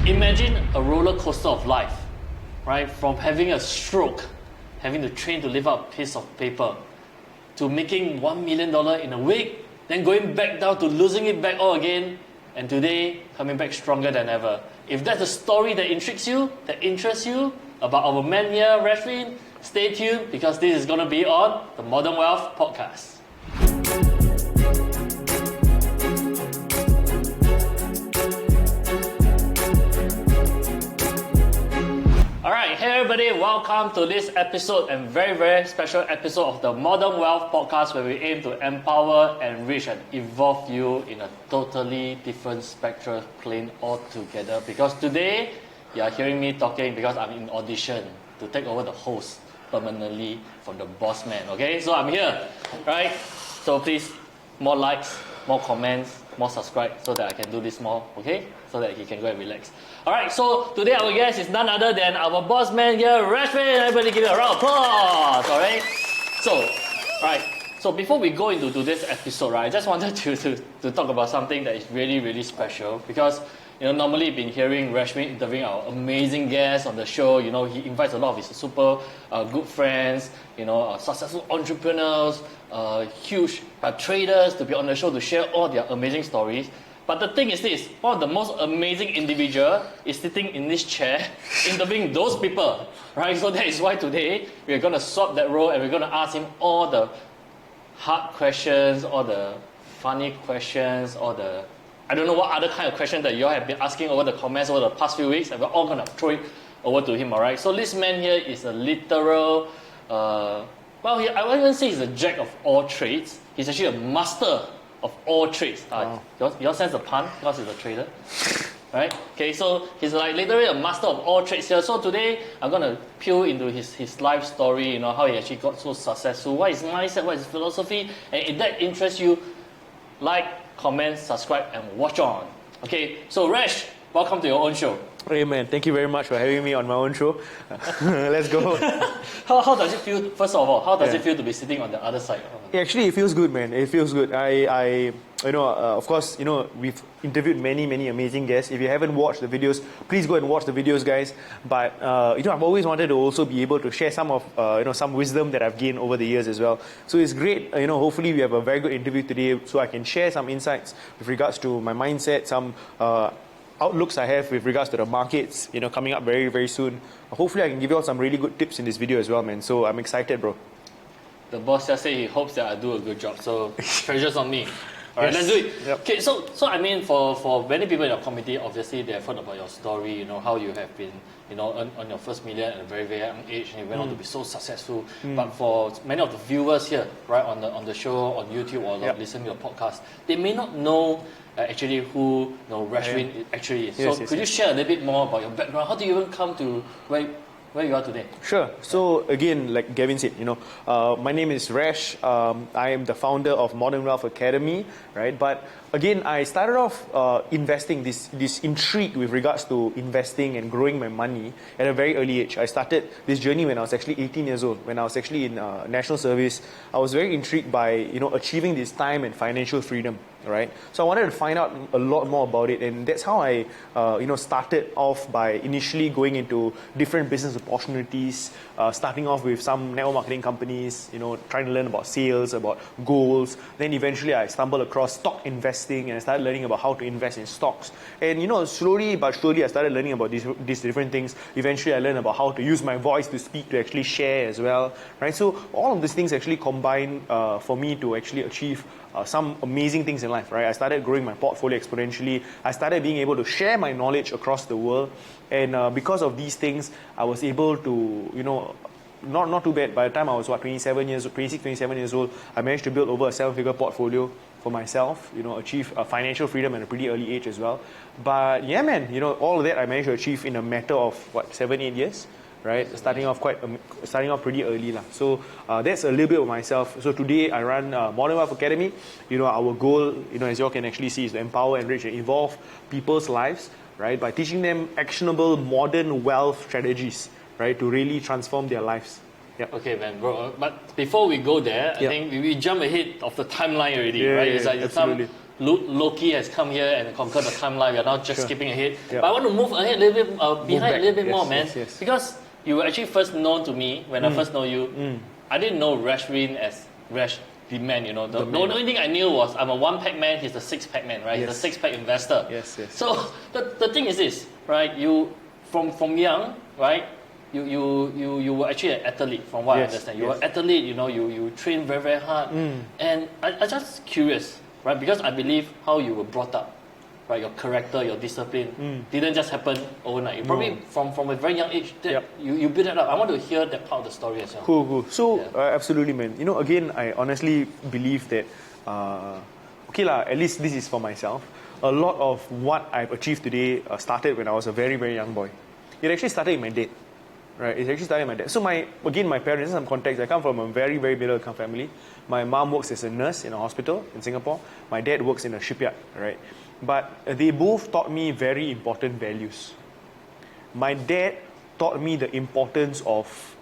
Imagine a roller coaster of life, right? From having a stroke, having to train to lift up a piece of paper, to making $1 million in a week, then going back down to losing it back all again, and today coming back stronger than ever. If that's a story that intrigues you, that interests you about our man here, Reshveen, stay tuned because this is going to be on the Modern Wealth Podcast. Alright, hey everybody, welcome to this episode and very, very special episode of the Modern Wealth Podcast where we aim to empower, enrich and evolve you in a totally different spectral plane altogether. Because today, you are hearing me talking because I'm in audition to take over the host permanently from the boss man, okay? So I'm here, right? So please, more likes, more comments, more subscribe so that I can do this more, okay? So that he can go and relax. Alright, so today our guest is none other than our boss man here, Reshveen. Everybody give it a round of applause, alright? So before we go into today's episode, right, I just wanted to talk about something that is really, really special because normally you've been hearing Reshveen interviewing our amazing guests on the show. He invites a lot of his super good friends, successful entrepreneurs, huge traders to be on the show to share all their amazing stories. But the thing is this, one of the most amazing individual is sitting in this chair interviewing those people, right? So that is why today we're going to swap that role and we're going to ask him all the hard questions, all the funny questions, all the I don't know what other kind of questions that you all have been asking over the comments over the past few weeks, and we're all going to throw it over to him, alright? So this man here is a literal, I won't even say he's a jack of all trades. He's actually a master of all trades. Wow. You all sense the pun because he's a trader, right? Okay, so he's like literally a master of all trades here. So today I'm going to peel into his life story, how he actually got so successful, what his mindset, what his philosophy, and if that interests you, like, comment, subscribe, and watch on. Okay, so Resh, welcome to your own show. Hey man, thank you very much for having me on my own show. Let's go. How does it feel, first of all, it feel to be sitting on the other side? Actually, it feels good, man. It feels good. Of course, we've interviewed many amazing guests. If you haven't watched the videos, please go and watch the videos, guys. But I've always wanted to also be able to share some of some wisdom that I've gained over the years as well. So it's great. Hopefully we have a very good interview today, so I can share some insights with regards to my mindset, some outlooks I have with regards to the markets, coming up very, very soon. Hopefully I can give you all some really good tips in this video as well, man. So I'm excited, bro. The boss just said he hopes that I do a good job, so pressure's on me. Alright, let's do it. Yep. Okay, so I mean, for many people in your community, obviously they have heard about your story, how you have been, on your first million at a very, very young age, and you went on to be so successful. But for many of the viewers here, right, on the show, on YouTube, or listening to your podcast, they may not know actually who Reshveen actually is. Yes, so could you share a little bit more about your background? How do you even come to where you are today? Sure. So again, like Gavin said, my name is Resh. I am the founder of Modern Wealth Academy, right? But again, I started off investing, this intrigue with regards to investing and growing my money at a very early age. I started this journey when I was actually 18 years old. When I was actually in national service, I was very intrigued by achieving this time and financial freedom. Right, so I wanted to find out a lot more about it, and that's how I, started off by initially going into different business opportunities, starting off with some network marketing companies, trying to learn about sales, about goals. Then eventually I stumbled across stock investing, and I started learning about how to invest in stocks. And slowly but surely I started learning about these different things. Eventually I learned about how to use my voice to speak, to actually share as well. Right, so all of these things actually combine for me to actually achieve some amazing things in life, right? I started growing my portfolio exponentially. I started being able to share my knowledge across the world. And because of these things, I was able to, not too bad. By the time I was, 26, 27 years old, I managed to build over a 7-figure portfolio for myself, achieve financial freedom at a pretty early age as well. But yeah, man, all of that I managed to achieve in a matter of, 7-8 years. Right, starting off pretty early lah. So that's a little bit of myself. So today I run Modern Wealth Academy. Our goal, as you all can actually see, is to empower, enrich, and evolve people's lives, right, by teaching them actionable modern wealth strategies, right, to really transform their lives. Yep. Okay, man, bro. But before we go there, I think we jump ahead of the timeline already, right? It's like absolutely. Loki has come here and conquered the timeline. We are now just skipping ahead. Yeah. But I want to move ahead a little bit, behind a little bit more, man. Yes. Because you were actually first known to me when I first know you. I didn't know Reshveen as Resh, the man, you know. The only thing I knew was I'm a 1-pack man, he's a 6-pack man, right? Yes. He's a 6-pack investor. Yes. So the thing is this, right? You, from young, right? You were actually an athlete, from what I understand. You were an athlete, you know, you train very, very hard. And I just curious, right? Because I believe how you were brought up, right? Your character, your discipline didn't just happen overnight. You probably from a very young age that you built it up. I want to hear that part of the story as well. Cool. So absolutely, man. You know, again, I honestly believe that at least this is for myself. A lot of what I've achieved today started when I was a very, very young boy. It actually started in my dad. Right, it actually started in my dad. So my parents, in some context, I come from a very, very middle income family. My mom works as a nurse in a hospital in Singapore. My dad works in a shipyard, right? But they both taught me very important values. My dad taught me the importance of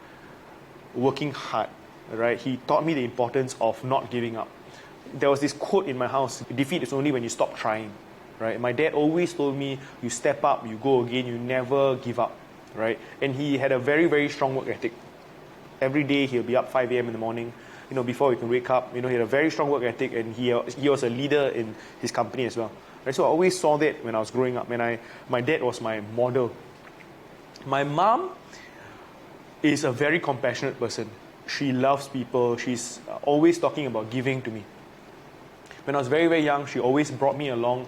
working hard, right? He taught me the importance of not giving up. There was this quote in my house, defeat is only when you stop trying, right? My dad always told me, you step up, you go again, you never give up. Right, and he had a very, very strong work ethic. Every day he'll be up 5 a.m. in the morning, you know, before he can wake up. You know, he had a very strong work ethic, and he was a leader in his company as well. Right, so I always saw that when I was growing up, and my dad was my model. My mom is a very compassionate person. She loves people. She's always talking about giving to me. When I was very, very young, she always brought me along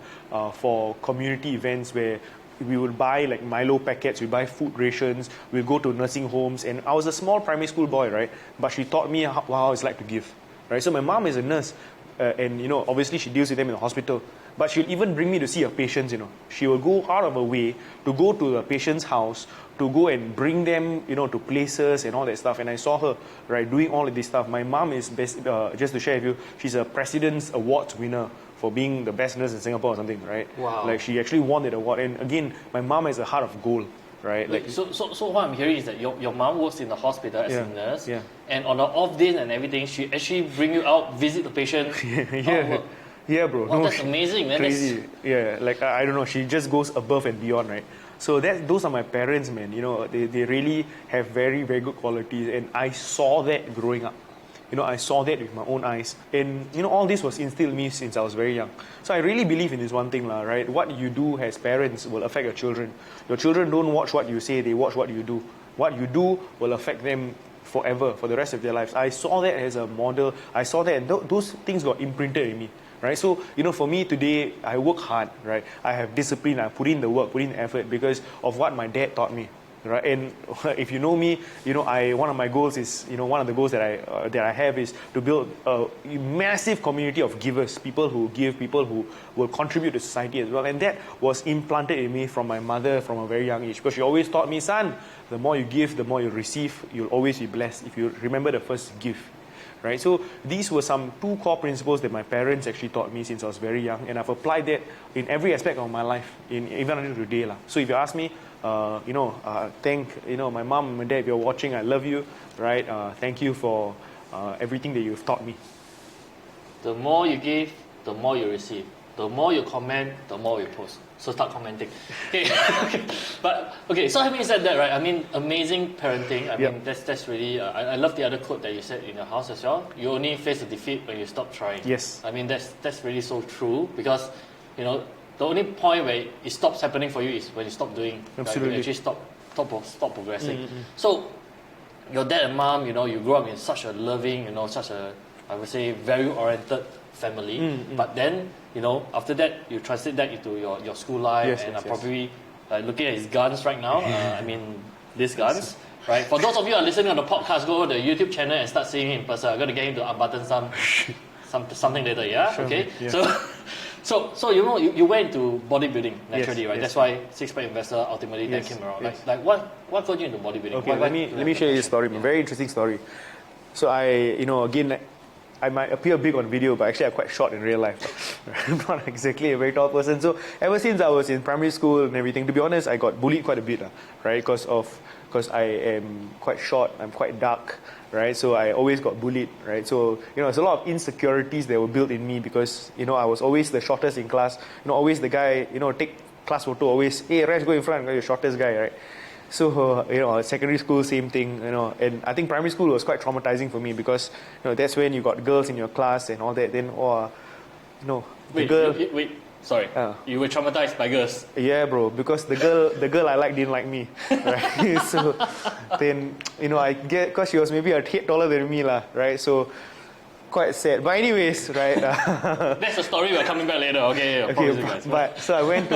for community events where we would buy like Milo packets, we buy food rations, we'll go to nursing homes. And I was a small primary school boy, right? But she taught me how it's like to give, right? So my mom is a nurse, and you know, obviously she deals with them in the hospital. But she'll even bring me to see her patients, you know. She will go out of her way to go to the patient's house, to go and bring them, you know, to places and all that stuff. And I saw her, right, doing all of this stuff. My mom is, just to share with you, she's a President's Awards winner for being the best nurse in Singapore or something, right? Wow. Like she actually won that award. And again, my mom has a heart of gold, right? Like, so what I'm hearing is that your mom works in the hospital as a nurse, and on the off days and everything, she actually bring you out, visit the patient. Yeah, bro. Oh, no, that's amazing, man. Crazy. Yeah, like I don't know, she just goes above and beyond, right? So those are my parents, man. You know, they really have very, very good qualities, and I saw that growing up. You know, I saw that with my own eyes. And, you know, all this was instilled in me since I was very young. So I really believe in this one thing, right? What you do as parents will affect your children. Your children don't watch what you say, they watch what you do. What you do will affect them forever, for the rest of their lives. I saw that as a model. I saw that, and those things got imprinted in me. Right? So, you know, for me today, I work hard, right? I have discipline, I put in the work, put in the effort because of what my dad taught me. Right, and if you know me, you know one of my goals is, you know, one of the goals that I have is to build a massive community of givers, people who give, people who will contribute to society as well. And that was implanted in me from my mother from a very young age, because she always taught me, son, the more you give, the more you receive. You'll always be blessed if you remember the first give. Right, so these were some 2 core principles that my parents actually taught me since I was very young, and I've applied that in every aspect of my life, even until today. So if you ask me, thank my mom and my dad, if you're watching, I love you, right? Thank you for everything that you've taught me. The more you give, the more you receive. The more you comment, the more you post. So start commenting. Okay. So having said that, right? I mean, amazing parenting. I mean, that's really. I love the other quote that you said in your house as well. You only face a defeat when you stop trying. Yes. I mean, that's really so true, because, you know, the only point where it stops happening for you is when you stop doing. Absolutely. Right? You actually stop progressing. So, your dad and mom, you know, you grew up in such a loving, you know, such a, I would say, value-oriented family. But then, you know, after that, you translate that into your school life, probably looking at his guns right now. I mean, these guns, right? For those of you who are listening on the podcast, go to the YouTube channel and start seeing him in person. I'm going to get him to unbutton something later, yeah? Okay? Yeah. So you know, you went into bodybuilding naturally, right? That's why 6-pack investor ultimately then came around. Like what got you into bodybuilding? Okay, let me share you a story. A very interesting story. So I might appear big on video, but actually I'm quite short in real life. I'm not exactly a very tall person. So ever since I was in primary school and everything, to be honest, I got bullied quite a bit, right? Because I am quite short, I'm quite dark, right? So I always got bullied, right? So, there's a lot of insecurities that were built in me because, I was always the shortest in class. Always the guy, take class photo, always, hey, Resh, go in front, you're the shortest guy, right? So, secondary school, same thing, and I think primary school was quite traumatizing for me because, that's when you got girls in your class and all that. Then, Wait, sorry. You were traumatized by girls? Yeah, bro, because the girl I liked didn't like me, right? So, then, I get, because she was maybe a head taller than me, right? So, quite sad. But anyways, right? That's a story we're coming back later, okay? But so I went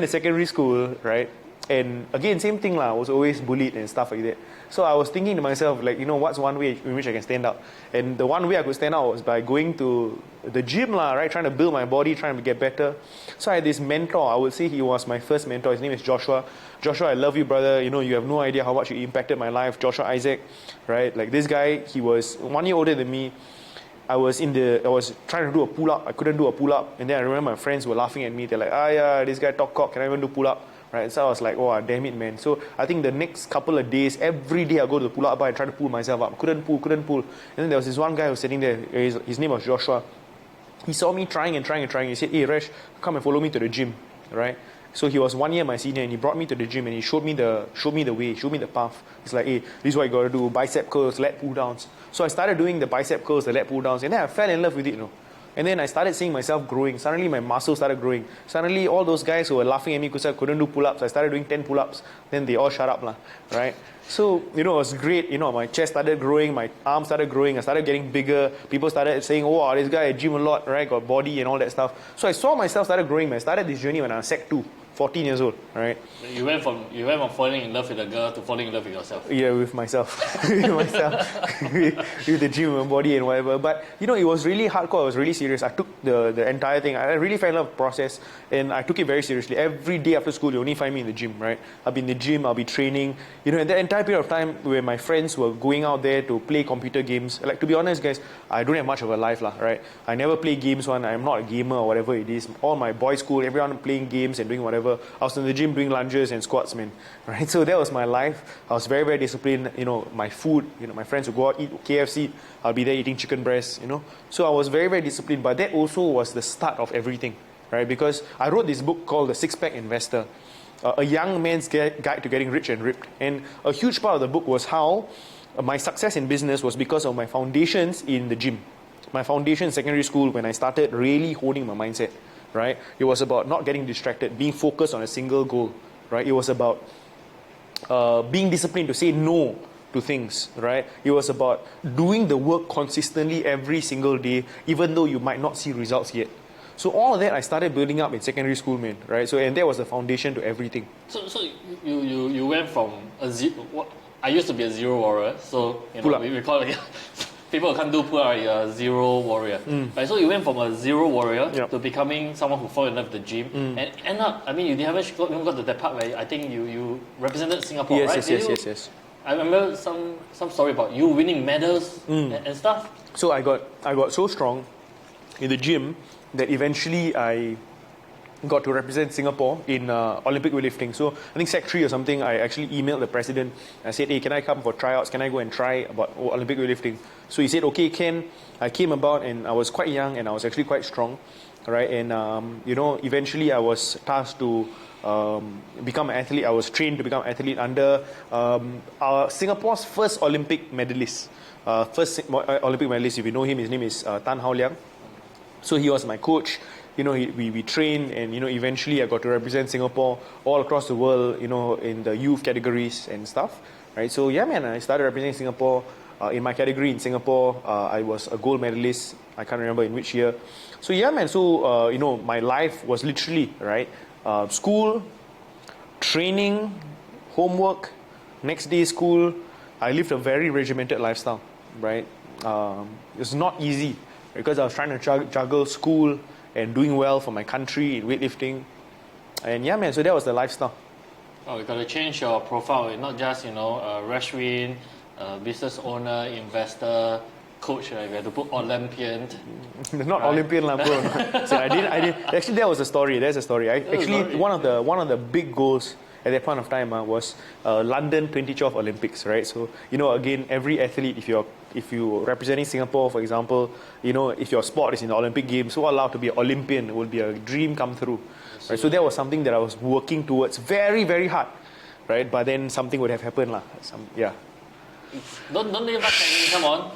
to secondary school, right? And again, same thing I was always bullied and stuff like that. So I was thinking to myself, like, what's one way in which I can stand out? And the one way I could stand out was by going to the gym, right? Trying to build my body, trying to get better. So I had this mentor. I would say he was my first mentor. His name is Joshua. Joshua, I love you, brother. You have no idea how much you impacted my life. Joshua Isaac, right? Like this guy, he was 1 year older than me. I was trying to do a pull-up. I couldn't do a pull-up. And then I remember my friends were laughing at me. They're like, yeah, this guy talk cock. Can I even do pull-up? Right, so I was like, oh, damn it, man. So I think the next couple of days, every day I go to the pull-up bar and try to pull myself up. Couldn't pull. And then there was this one guy who was sitting there. His name was Joshua. He saw me trying. He said, hey, Resh, come and follow me to the gym, right? So he was 1 year my senior, and he brought me to the gym, and he showed me the way, showed me the path. He's like, hey, this is what you got to do, bicep curls, lat pull downs. So I started doing the bicep curls, the lat pull downs, and then I fell in love with it, And then I started seeing myself growing. Suddenly my muscles started growing. Suddenly all those guys who were laughing at me because I couldn't do pull-ups, I started doing 10 pull-ups. Then they all shut up, right? So, it was great. My chest started growing, my arms started growing, I started getting bigger. People started saying, oh, this guy gym a lot, right? Got body and all that stuff. So I saw myself started growing. I started this journey when I was Sec 2. 14 years old, right? You went from falling in love with a girl to falling in love with yourself. Yeah, with myself. with the gym and body and whatever. But, it was really hardcore. I was really serious. I took the entire thing. I really fell in love with the process and I took it very seriously. Every day after school, you only find me in the gym, right? I'll be in the gym, I'll be training. And that entire period of time where my friends were going out there to play computer games. Like, to be honest, guys, I don't have much of a life, right? I never play games I'm not a gamer or whatever it is. All my boys' school, everyone playing games and doing whatever. I was in the gym doing lunges and squats, man. Right? So that was my life. I was very, very disciplined. My food, my friends would go out, eat KFC. I'll be there eating chicken breast, So I was very, very disciplined. But that also was the start of everything, right? Because I wrote this book called The Six-Pack Investor, a young man's guide to getting rich and ripped. And a huge part of the book was how my success in business was because of my foundations in the gym. My foundation in secondary school when I started really honing my mindset. Right? It was about not getting distracted, being focused on a single goal, right? It was about being disciplined to say no to things, right? It was about doing the work consistently every single day, even though you might not see results yet. So all of that I started building up in secondary school, man, right? So and that was the foundation to everything. So you went from I used to be a zero warrior, so we call it. People who can't do pull-up, you're a zero warrior. Right, so you went from a zero warrior to becoming someone who fell in love with the gym. And end up, you never even got to that part where I think you represented Singapore, right? Yes. I remember some story about you winning medals and stuff. So I got so strong in the gym that eventually I got to represent Singapore in Olympic weightlifting. So I think Sec 3 or something, I actually emailed the president. I said, hey, can I come for tryouts? Can I go and try about Olympic weightlifting? So he said, okay, Ken. I came about and I was quite young and I was actually quite strong, right? And, eventually I was tasked to become an athlete. I was trained to become an athlete under Singapore's first Olympic medalist. Olympic medalist, if you know him, his name is Tan Hao Liang. So he was my coach. We trained and, eventually I got to represent Singapore all across the world, in the youth categories and stuff, right? So, yeah, man, I started representing Singapore. In my category in Singapore, I was a gold medalist. I can't remember in which year. So, yeah, man, so, my life was literally, right, school, training, homework, next day school. I lived a very regimented lifestyle, right? It's not easy because I was trying to juggle school and doing well for my country in weightlifting. And yeah, man, so that was the lifestyle. Oh, you got to change your profile, not just, Reshveen, business owner, investor, coach, right? We had to put Olympian. Not Olympian lah, bro. So I didn't. Actually, that was a story. There's a story. One of the big goals at that point of time was London 2012 Olympics, right? So again, every athlete, if you're representing Singapore, for example, if your sport is in the Olympic Games, so allowed to be an Olympian, it would be a dream come true, right? So that was something that I was working towards very, very hard, right? But then something would have happened lah. Don't leave us hanging.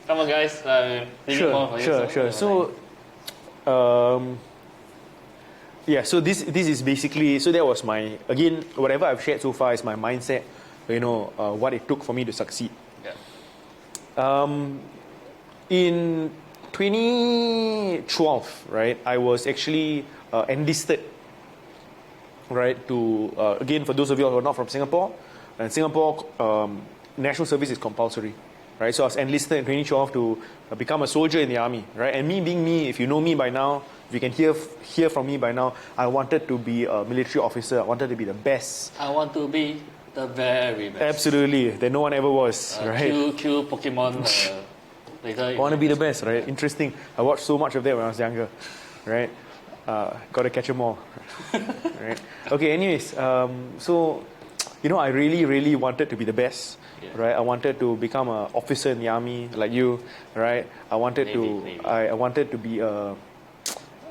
Come on, guys. Sure. So, so this is basically, so that was my, again, whatever I've shared so far is my mindset, what it took for me to succeed. Yeah. In 2012, right, I was actually enlisted, right, to, again, for those of you who are not from Singapore, and Singapore, national service is compulsory. Right, so I was enlisted in 2012 to become a soldier in the army, right? And me being me, if you know me by now, if you can hear from me by now, I wanted to be a military officer. I wanted to be the best. I want to be the very best. Absolutely, that no one ever was, right? Kill Pokemon later. I want to be the best, right? Interesting. I watched so much of that when I was younger, right? Got to catch them all, right? Okay, anyways, so I really, really wanted to be the best. Yeah. Right, I wanted to become an officer in the army like you, right? I wanted to be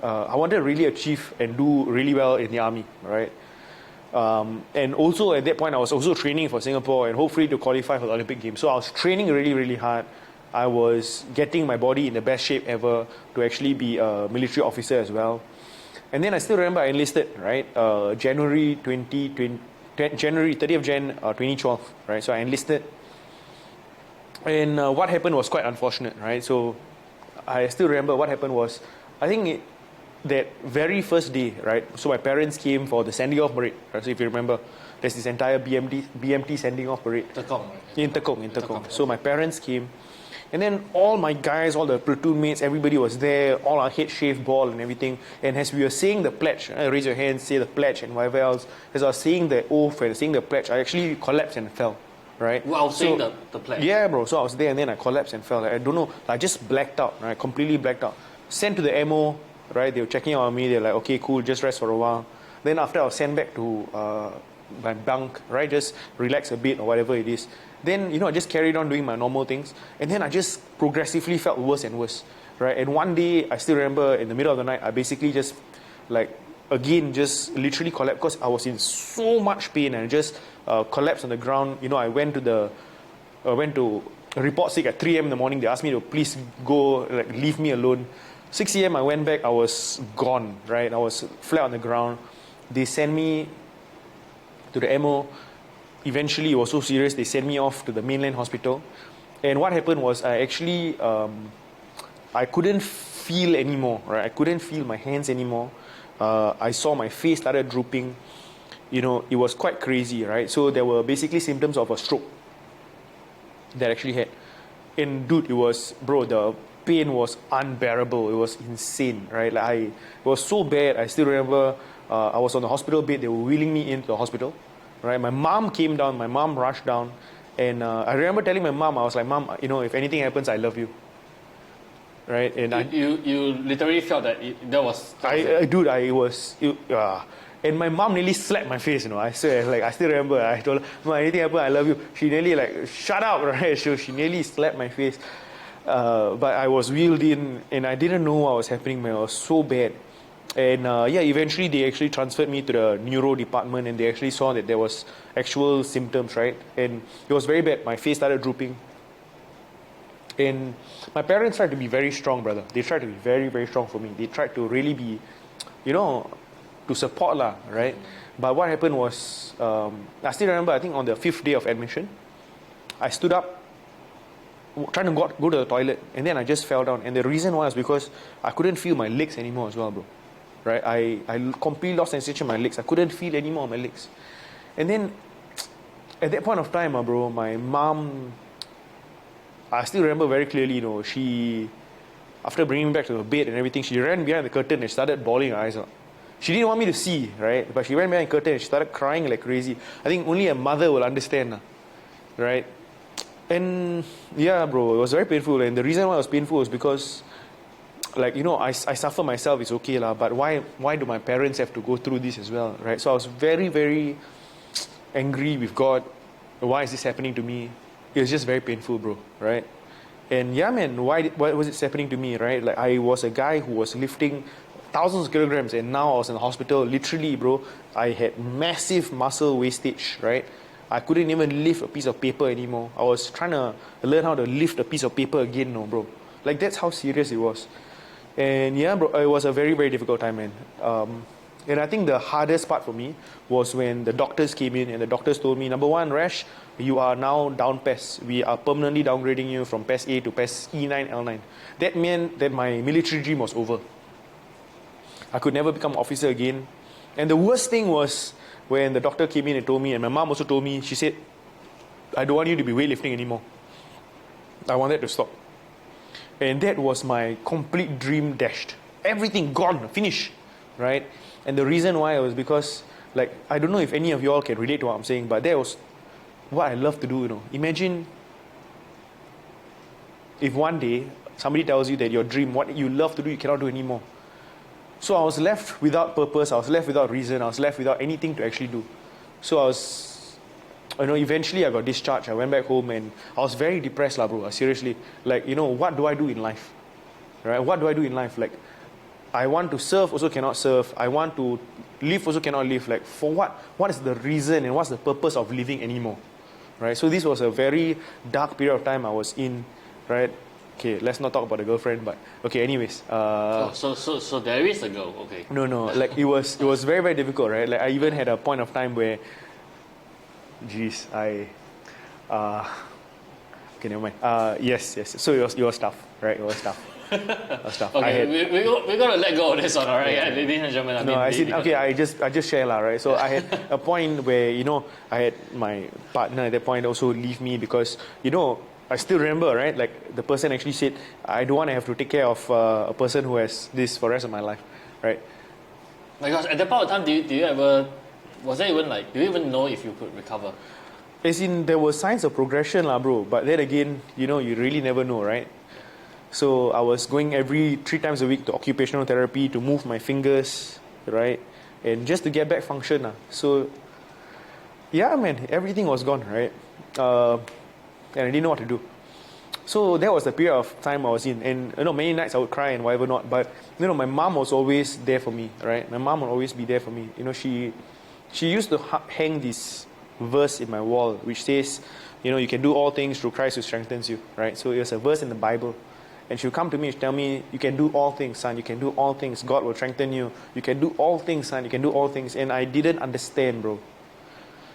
I wanted to really achieve and do really well in the army, right? And also at that point, I was also training for Singapore and hopefully to qualify for the Olympic Games. So I was training really, really hard. I was getting my body in the best shape ever to actually be a military officer as well. And then I still remember I enlisted, right? January 30th of Jan 2012, right? So I enlisted. And what happened was quite unfortunate, right? So I still remember what happened was, I think that very first day, right? So my parents came for the sending off parade, right? So if you remember, there's this entire BMT sending off parade. In Tekong. So my parents came. And then all my guys, all the platoon mates, everybody was there, all our head shaved bald and everything. And as we were saying the pledge, raise your hands, say the pledge and whatever else, as I was saying the oath and saying the pledge, I actually collapsed and fell, right? While saying the pledge? Yeah, bro. So I was there and then I collapsed and fell. I don't know, I just blacked out, right? Completely blacked out. Sent to the MO, right? They were checking out on me. They're like, okay, cool, just rest for a while. Then after I was sent back to my bunk, right? Just relax a bit or whatever it is. Then, I just carried on doing my normal things. And then I just progressively felt worse and worse, right? And one day, I still remember in the middle of the night, I basically just, just literally collapsed because I was in so much pain and I just collapsed on the ground. I went to report sick at 3 a.m. in the morning. They asked me to please go, leave me alone. 6 a.m. I went back, I was gone, right? I was flat on the ground. They sent me to the MO. Eventually, it was so serious, they sent me off to the mainland hospital. And what happened was I actually, I couldn't feel anymore, right? I couldn't feel my hands anymore. I saw my face started drooping. It was quite crazy, right? So there were basically symptoms of a stroke that I actually had. And dude, the pain was unbearable. It was insane, right? It was so bad. I still remember I was on the hospital bed. They were wheeling me into the hospital. Right, my mom came down. My mom rushed down, and I remember telling my mom, I was like, "Mom, if anything happens, I love you." Right, and you literally felt that that was. And my mom nearly slapped my face. I swear, I still remember. I told her, "Mom, anything happen, I love you." She nearly shut up, right? So she nearly slapped my face. But I was wheeled in, and I didn't know what was happening. Man, it was so bad. And eventually they actually transferred me to the neuro department and they actually saw that there was actual symptoms, right? And it was very bad. My face started drooping. And my parents tried to be very strong, brother. They tried to be very, very strong for me. They tried to really be, to support lah, right? But what happened was, I still remember, I think on the 5th day of admission, I stood up, trying to go to the toilet, and then I just fell down. And the reason was because I couldn't feel my legs anymore as well, bro. Right, I completely lost sensation in my legs. I couldn't feel any more of my legs. And then, at that point of time, bro, my mom, I still remember very clearly, she, after bringing me back to the bed and everything, she ran behind the curtain and started bawling her eyes out. She didn't want me to see, right? But she ran behind the curtain and she started crying like crazy. I think only a mother will understand, right? And yeah, bro, it was very painful. And the reason why it was painful was because, like, you know, I suffer myself, it's okay lah. But why do my parents have to go through this as well, right? So I was very, very angry with God. Why is this happening to me? It was just very painful, bro, right? And yeah, man, why was it happening to me, right? Like, I was a guy who was lifting thousands of kilograms, and now I was in the hospital. Literally, bro, I had massive muscle wastage, right? I couldn't even lift a piece of paper anymore. I was trying to learn how to lift a piece of paper again, no, bro. Like, that's how serious it was. And yeah, bro, it was a very, very difficult time, man. And I think the hardest part for me was when the doctors came in and the doctors told me, number one, Rash, you are now down PES. We are permanently downgrading you from PES A to PES E9, L9. That meant that my military dream was over. I could never become an officer again. And the worst thing was when the doctor came in and told me, and my mom also told me, she said, I don't want you to be weightlifting anymore. I want that to stop. And that was my complete dream dashed. Everything gone, finished, right? And the reason why was because, like, I don't know if any of y'all can relate to what I'm saying, but that was what I love to do, you know. Imagine if one day somebody tells you that your dream, what you love to do, you cannot do anymore. So I was left without purpose, I was left without reason, I was left without anything to actually do. So I was, you know, eventually I got discharged, I went back home and I was very depressed lah, bro, seriously. Like, you know, what do I do in life? Right? What do I do in life? Like, I want to serve, also cannot serve. I want to live, also cannot live. Like, for what? What is the reason and what's the purpose of living anymore? Right? So this was a very dark period of time I was in, right? Okay, let's not talk about the girlfriend, but okay, anyways. So there is a girl, okay. No, like it was very, very difficult, right? Like, I even had a point of time where, okay, never mind. Yes. So it was tough, right? It was tough. Okay, we're gonna let go of this one, alright? Yeah. Ladies and gentlemen. I just share lah, right? So I had a point where, you know, I had my partner at that point also leave me because, you know, I still remember, right? Like, the person actually said, I don't want to have to take care of a person who has this for the rest of my life, right? My gosh, at that point of time, do you ever, was there even like, do you even know if you could recover? As in, there were signs of progression lah, bro. But then again, you know, you really never know, right? So I was going every 3 times a week to occupational therapy to move my fingers, right? And just to get back function lah. So, yeah, man, everything was gone, right? And I didn't know what to do. So that was the period of time I was in. And, you know, many nights I would cry and whatever not. But, you know, my mom was always there for me, right? My mom would always be there for me. You know, she used to hang this verse in my wall, which says, you know, you can do all things through Christ who strengthens you, right? So it was a verse in the Bible. And she would come to me and tell me, you can do all things, son. You can do all things. God will strengthen you. You can do all things, son. You can do all things. And I didn't understand, bro.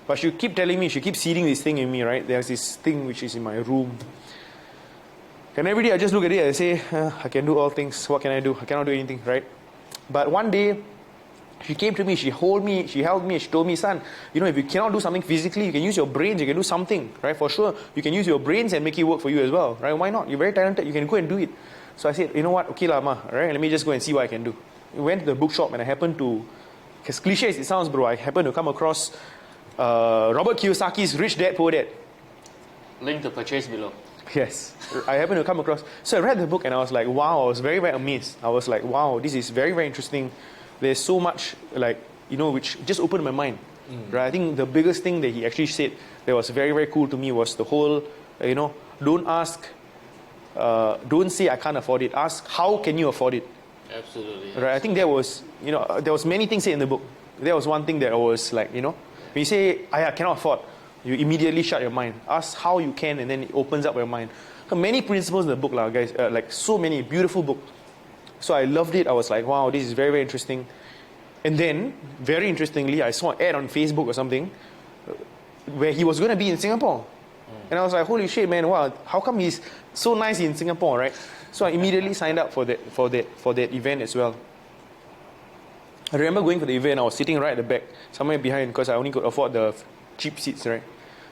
But she keep telling me, she keeps seeding this thing in me, right? There's this thing which is in my room. And every day I just look at it and say, I can do all things. What can I do? I cannot do anything, right? But one day, she came to me, she held me, and she told me, son, you know, if you cannot do something physically, you can use your brains, you can do something, right? For sure, you can use your brains and make it work for you as well, right? Why not? You're very talented, you can go and do it. So I said, you know what, okay lah, ma, right? Let me just go and see what I can do. We went to the bookshop and I happened to, as cliche as it sounds, bro, I happened to come across Robert Kiyosaki's Rich Dad, Poor Dad. Link to purchase below. Yes, I happened to come across. So I read the book and I was like, wow, I was very, very amazed. I was like, wow, this is very, very interesting. There's so much, like, you know, which just opened my mind. Right? I think the biggest thing that he actually said that was very, very cool to me was the whole, you know, don't say I can't afford it. Ask, how can you afford it? Absolutely. Right? I think there was, you know, there was many things said in the book. There was one thing that I was like, you know, when you say, I cannot afford, you immediately shut your mind. Ask how you can, and then it opens up your mind. So many principles in the book, guys, like so many, beautiful book. So I loved it. I was like, wow, this is very, very interesting. And then, very interestingly, I saw an ad on Facebook or something where he was going to be in Singapore. And I was like, holy shit, man, wow, how come he's so nice in Singapore, right? So I immediately signed up for that event as well. I remember going for the event, I was sitting right at the back, somewhere behind, because I only could afford the cheap seats, right?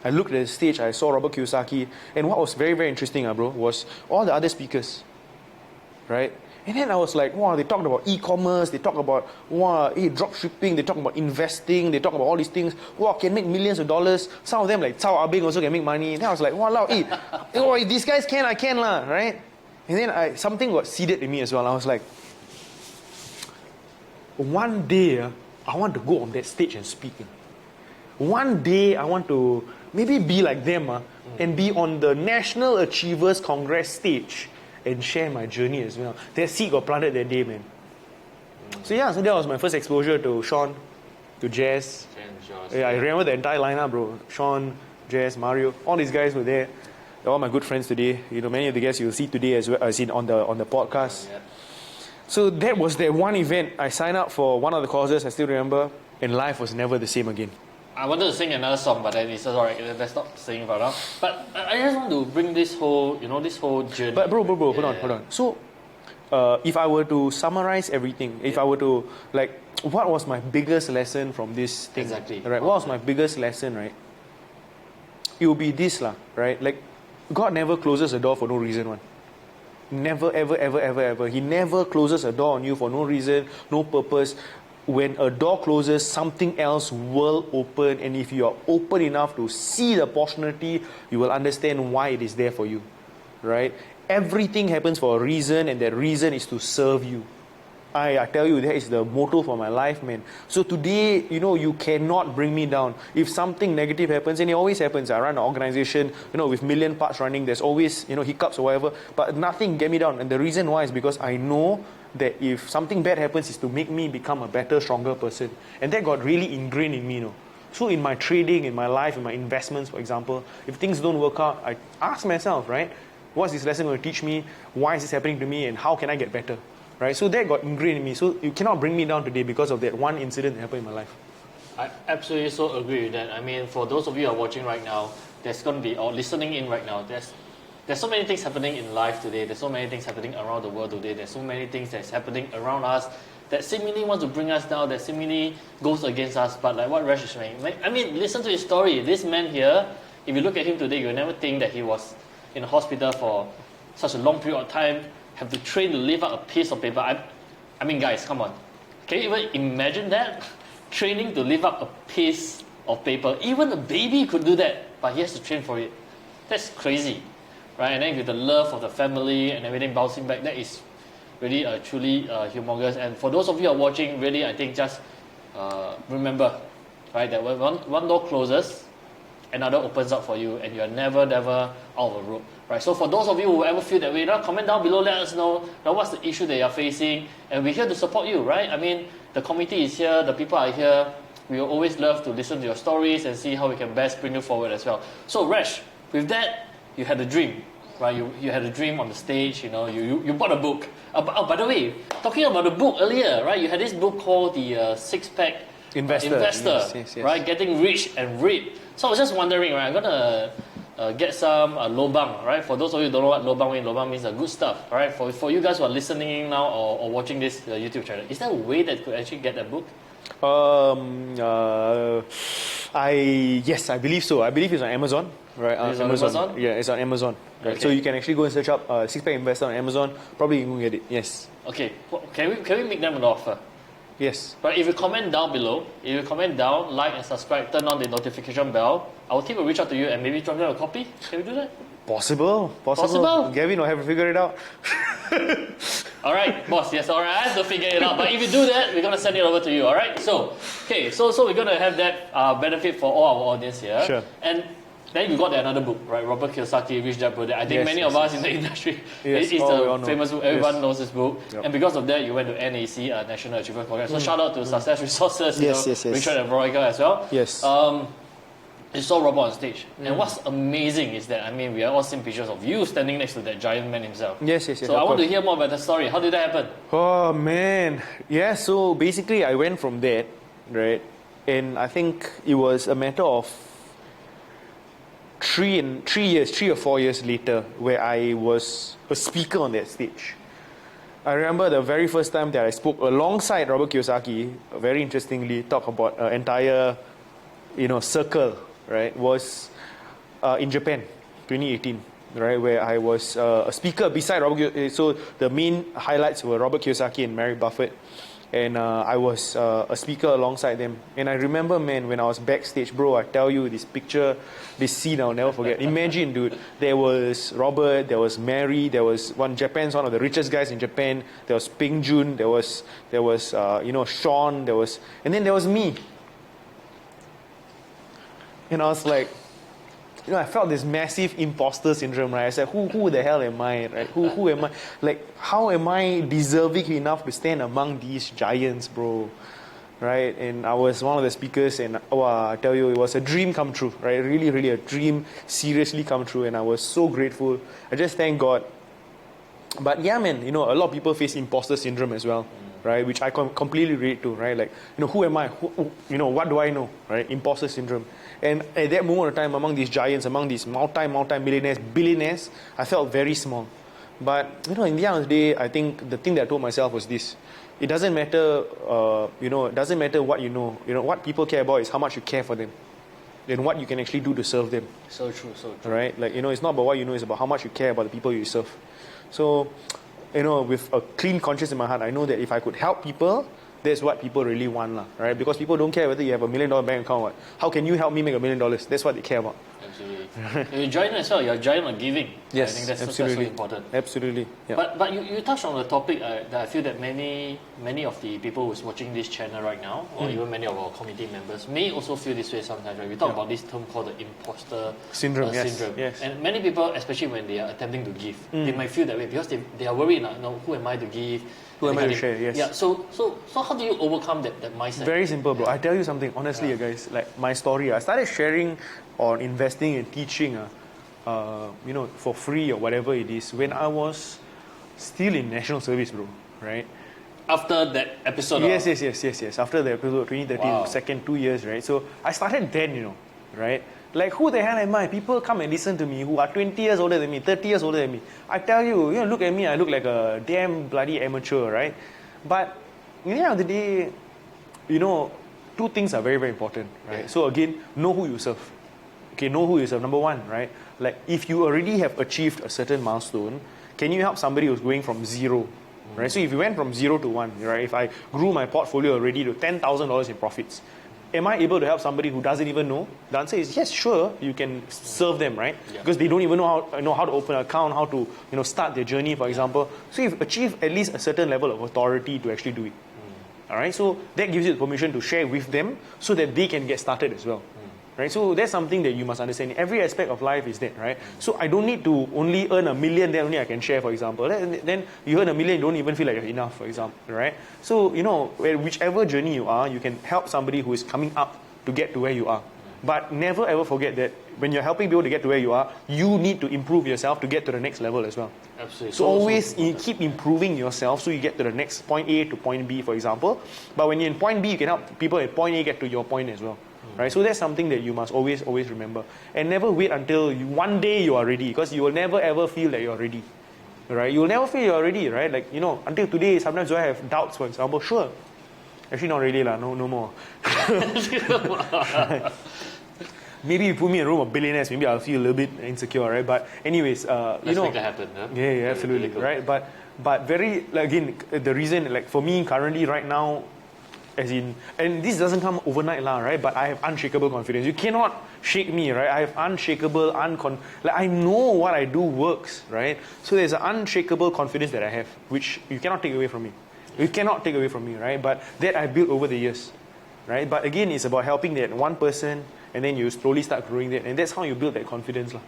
I looked at the stage, I saw Robert Kiyosaki, and what was very, very interesting, bro, was all the other speakers, right? And then I was like, wow, they talked about e-commerce, they talk about, wow, drop shipping, they talk about investing, they talk about all these things. Wow, can make millions of dollars. Some of them, like Cao Abing, also can make money. And then I was like, wow, if these guys can, I can lah, right? And then something got seeded in me as well. I was like, one day, I want to go on that stage and speak. One day, I want to maybe be like them and be on the National Achievers Congress stage and share my journey as well. That seed got planted that day, man. So that was my first exposure to Sean, to Jess. Yeah, I remember the entire lineup, bro. Sean, Jess, Mario, all these guys were there. They're all my good friends today. Many of the guests you'll see today as well, as in on the podcast. Yeah. So that was that one event. I signed up for one of the courses, I still remember, and life was never the same again. I wanted to sing another song, but then it's alright. Let's not sing for now. But I just want to bring this whole, this whole journey. But bro, hold on. So, if I were to summarize everything, if I were to what was my biggest lesson from this thing? Exactly. Right. What was my biggest lesson? Right. It will be this lah. Right. Like, God never closes a door for no reason. One. Never, ever, ever, ever, ever. He never closes a door on you for no reason, no purpose. When a door closes, something else will open, and if you are open enough to see the opportunity, you will understand why it is there for you, right? Everything happens for a reason, and that reason is to serve you. I tell you, that is the motto for my life, man. So today, you cannot bring me down. If something negative happens, and it always happens, I run an organization, with million parts running, there's always, hiccups or whatever, but nothing get me down. And the reason why is because I know that if something bad happens, is to make me become a better, stronger person. And that got really ingrained in me, So in my trading, in my life, in my investments, for example, if things don't work out, I ask myself, right, what's this lesson going to teach me? Why is this happening to me? And how can I get better? Right? So that got ingrained in me. So you cannot bring me down today because of that one incident that happened in my life. I absolutely so agree with that. I mean, for those of you who are watching right now, there's going to be, or listening in right now, there's so many things happening in life today. There's so many things happening around the world today. There's so many things that's happening around us that seemingly wants to bring us down, that seemingly goes against us. But like what Resh is saying, listen to his story. This man here, if you look at him today, you'll never think that he was in a hospital for such a long period of time, have to train to lift up a piece of paper. I mean, guys, come on. Can you even imagine that? Training to lift up a piece of paper. Even a baby could do that, but he has to train for it. That's crazy, right? And then with the love of the family and everything bouncing back, that is really truly humongous. And for those of you who are watching, really, I think just remember, right, that when one door closes, another opens up for you, and you're never out of a rope. Right, so for those of you who ever feel that way, comment down below, let us know what's the issue that you're facing, and we're here to support you, right? I mean, the committee is here, the people are here. We will always love to listen to your stories and see how we can best bring you forward as well. So Resh, with that, you had a dream, right? You had a dream on the stage, you bought a book. By the way, talking about the book earlier, right? You had this book called the Six-Pack Investor, yes. Right? Getting Rich and Read. So I was just wondering, right? I'm gonna get some lobang, right? For those of you who don't know what lobang means good stuff, right? For you guys who are listening now or watching this YouTube channel, is there a way that could actually get that book? Yes, I believe so. I believe it's on Amazon, right? It's on Amazon? Yeah, it's on Amazon. Right? Okay. So you can actually go and search up Six-Pack Investor on Amazon. Probably you can get it. Yes. Okay. Well, can we make them an offer? Yes. But if you comment down below, like and subscribe, turn on the notification bell, our team will reach out to you and maybe drop them a copy. Can we do that? Possible. Gavin will have to figure it out. All right, boss. Yes, all right. I have to figure it out. But if you do that, we're gonna send it over to you. All right. So we're gonna have that benefit for all our audience here. Sure. And then you got another book, right? Robert Kiyosaki, Rich Dad Poor Dad. I think many of us in the industry, it's the famous book. Everyone knows this book. Yep. And because of that, you went to NAC, National Achievement Program. So shout out to Success Resources, Richard and Veronica as well. Yes. You saw Robert on stage. And what's amazing is that, we are all seeing pictures of you standing next to that giant man himself. Yes. So I want to hear more about the story. How did that happen? Oh, man. Yeah, so basically I went from that, right? And I think it was a matter of 3 or 4 years later where I was a speaker on that stage. I remember the very first time that I spoke alongside Robert Kiyosaki, very interestingly, talk about an entire, circle, right, was in Japan, 2018. right, where I was a speaker beside Robert. So the main highlights were Robert Kiyosaki and Mary Buffett. And I was a speaker alongside them. And I remember, man, when I was backstage, bro, I tell you, this picture, this scene I'll never forget. Imagine, dude, there was Robert, there was Mary, there was Japan's one of the richest guys in Japan, there was Ping Jun, there was Sean, and then there was me. And I was like, I felt this massive imposter syndrome, right? I said, who the hell am I, right? Who am I? Like, how am I deserving enough to stand among these giants, bro? Right? And I was one of the speakers, and I tell you, it was a dream come true, right? Really, really a dream seriously come true, and I was so grateful. I just thank God. But yeah, man, a lot of people face imposter syndrome as well, right? Which I completely relate to, right? Like, who am I? What do I know, right? Imposter syndrome. And at that moment of time, among these giants, among these multi-millionaires, billionaires, I felt very small. But, in the end of the day, I think the thing that I told myself was this. It doesn't matter, it doesn't matter what you know. What people care about is how much you care for them. And what you can actually do to serve them. So true, so true. Right? Like, it's not about what you know, it's about how much you care about the people you serve. So, with a clean conscience in my heart, I know that if I could help people, that's what people really want, right? Because people don't care whether you have $1 million bank account or what. How can you help me make $1 million? That's what they care about. Absolutely. You're giant as well. You're giant on giving. Yes, I think that's absolutely. so important. Absolutely. Yeah. But you touched on a topic that I feel that many of the people who's watching this channel right now, or even many of our committee members, may also feel this way sometimes. Right? We talk about this term called the imposter syndrome. Yes. And many people, especially when they are attempting to give, they might feel that way because they are worried. Who am I to give? Who am I to share? Yes. Yeah. So how do you overcome that mindset? Very simple, bro. I tell you something honestly, guys. Like my story, I started sharing on investing and teaching, for free or whatever it is when I was still in national service, bro. Right. After that episode. Yes. After the episode 2013, second 2 years, right. So I started then, right. Like, who the hell am I? People come and listen to me who are 20 years older than me, 30 years older than me. I tell you, look at me, I look like a damn bloody amateur, right? But, in the end of the day, two things are very, very important, right? So again, know who you serve. Okay, know who you serve. Number one, right? Like, if you already have achieved a certain milestone, can you help somebody who's going from zero? Right? So if you went from 0 to 1, right? If I grew my portfolio already to $10,000 in profits, am I able to help somebody who doesn't even know? The answer is yes, sure, you can serve them, right? Yeah. Because they don't even know how to open an account, how to start their journey, for example. So you've achieved at least a certain level of authority to actually do it. All right, so that gives you the permission to share with them so that they can get started as well. Right? So that's something that you must understand. Every aspect of life is that, right? So I don't need to only earn $1 million, then only I can share, for example. Then you earn $1 million, you don't even feel like you're enough, for example, right? So, whichever journey you are, you can help somebody who is coming up to get to where you are. But never ever forget that when you're helping people to get to where you are, you need to improve yourself to get to the next level as well. Absolutely. So always keep improving yourself so you get to the next point A to point B, for example. But when you're in point B, you can help people at point A get to your point as well. Right? So that's something that you must always remember. And never wait until one day you are ready, because you will never ever feel that you're ready. Right? You will never feel you're ready, right? Like, until today, sometimes do I have doubts, for example? Sure. Actually, not really, no more. Maybe you put me in a room of billionaires, maybe I'll feel a little bit insecure, right? But anyways, Let's make it happen. Huh? Yeah, absolutely, really cool. Right? But very, again, the reason, like for me currently right now, and this doesn't come overnight, right? But I have unshakable confidence. You cannot shake me, right? I have unshakable, I know what I do works, right? So there's an unshakable confidence that I have, which you cannot take away from me. You cannot take away from me, right? But that I built over the years, right? But again, it's about helping that one person, and then you slowly start growing that, and that's how you build that confidence, lah.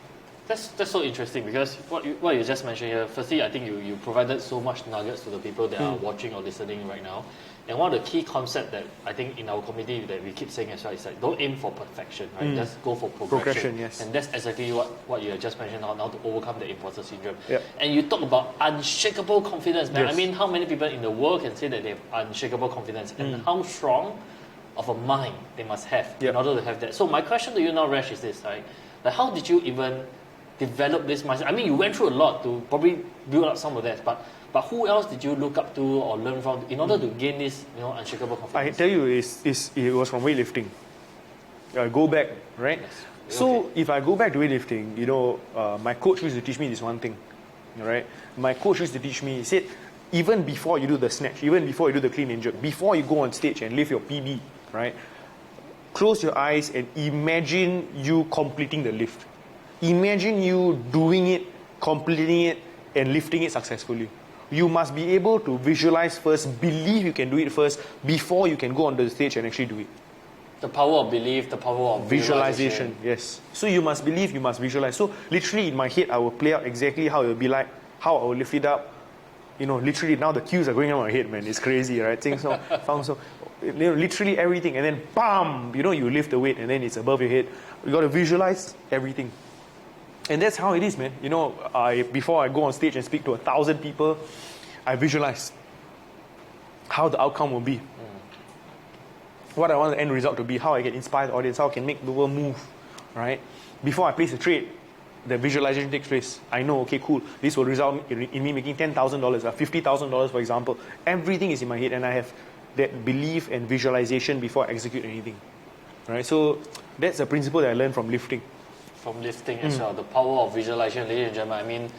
That's so interesting, because what you just mentioned here, firstly, I think you provided so much nuggets to the people that are watching or listening right now. And one of the key concepts that I think in our community that we keep saying as well is like, don't aim for perfection, right? Just go for progression. Yes. And that's exactly what you just mentioned, how to overcome the imposter syndrome. Yep. And you talk about unshakable confidence, man. Yes. I mean, how many people in the world can say that they have unshakable confidence, and how strong of a mind they must have in order to have that. So my question to you now, Resh, is this, right? Like, how did you even develop this mindset? I mean, you went through a lot to probably build up some of that, but who else did you look up to or learn from in order to gain this, unshakable confidence? I tell you, it was from weightlifting. go back, right? Yes. So if I go back to weightlifting, my coach used to teach me this one thing, right? My coach used to teach me, he said, even before you do the snatch, even before you do the clean and jerk, before you go on stage and lift your PB, right? Close your eyes and imagine you completing the lift. Imagine you doing it, completing it, and lifting it successfully. You must be able to visualize first, believe you can do it first, before you can go on the stage and actually do it. The power of belief, the power of visualization. Yes. So you must believe, you must visualize. So literally in my head, I will play out exactly how it will be like, how I will lift it up. Literally now the cues are going on my head, man. It's crazy, right? Sing song, found song. Literally everything. And then, bam, you lift the weight and then it's above your head. You got to visualize everything. And that's how it is, man. Before I go on stage and speak to 1,000 people, I visualize how the outcome will be. What I want the end result to be, how I can inspire the audience, how I can make the world move, right? Before I place a trade, the visualization takes place. I know, okay, cool, this will result in me making $10,000 or $50,000, for example. Everything is in my head, and I have that belief and visualization before I execute anything, right? So that's a principle that I learned from lifting. From lifting as well, the power of visualization, ladies and gentlemen. I mean,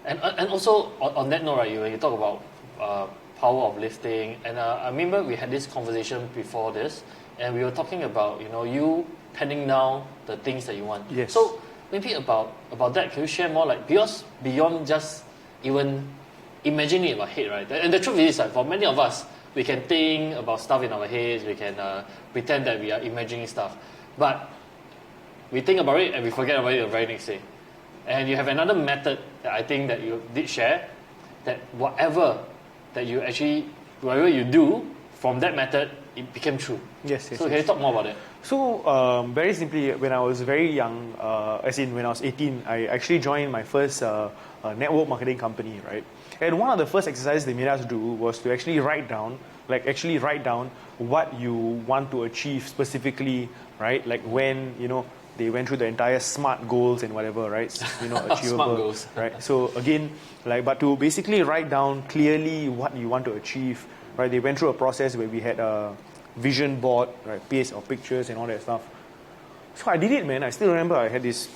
and also on that note, right, you talk about power of lifting, and I remember we had this conversation before this, and we were talking about you penning down the things that you want. Yes. So maybe about that, can you share more, like, because beyond just even imagining it in our head, right? And the truth is, like, for many of us, we can think about stuff in our heads, we can pretend that we are imagining stuff, but we think about it and we forget about it the very next day. And you have another method that I think that you did share, that whatever you do from that method, it became true. Yes. So can you talk more about it? So very simply, when I was very young, as in when I was 18, I actually joined my first network marketing company, right? And one of the first exercises they made us do was to actually write down what you want to achieve specifically, right? Like when, they went through the entire SMART goals and whatever, right? Achievable. SMART goals. Right? So again, but to basically write down clearly what you want to achieve, right? They went through a process where we had a vision board, right? Paste of pictures and all that stuff. So I did it, man. I still remember I had this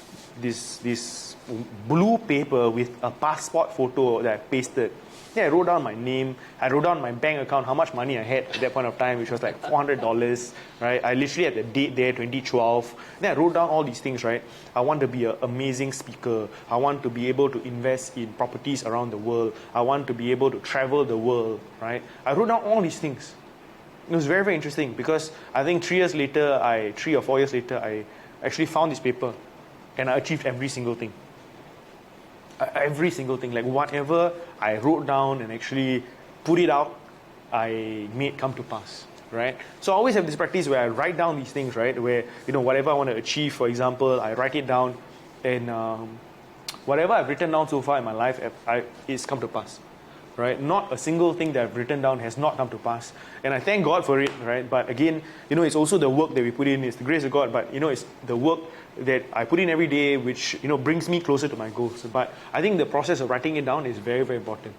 blue paper with a passport photo that I pasted. Then I wrote down my name, I wrote down my bank account, how much money I had at that point of time, which was like $400, right? I literally had the date there, 2012. Then I wrote down all these things, right? I want to be an amazing speaker. I want to be able to invest in properties around the world. I want to be able to travel the world, right? I wrote down all these things. It was very, very interesting because I think 3 or 4 years later, I actually found this paper and I achieved every single thing. Every single thing, like whatever I wrote down and actually put it out, I made come to pass, right? So I always have this practice where I write down these things, right? Where, whatever I want to achieve, for example, I write it down, and whatever I've written down so far in my life, it's come to pass, right? Not a single thing that I've written down has not come to pass, and I thank God for it, right? But again, it's also the work that we put in. It's the grace of God, but it's the work that I put in every day, which brings me closer to my goals. But I think the process of writing it down is very, very important.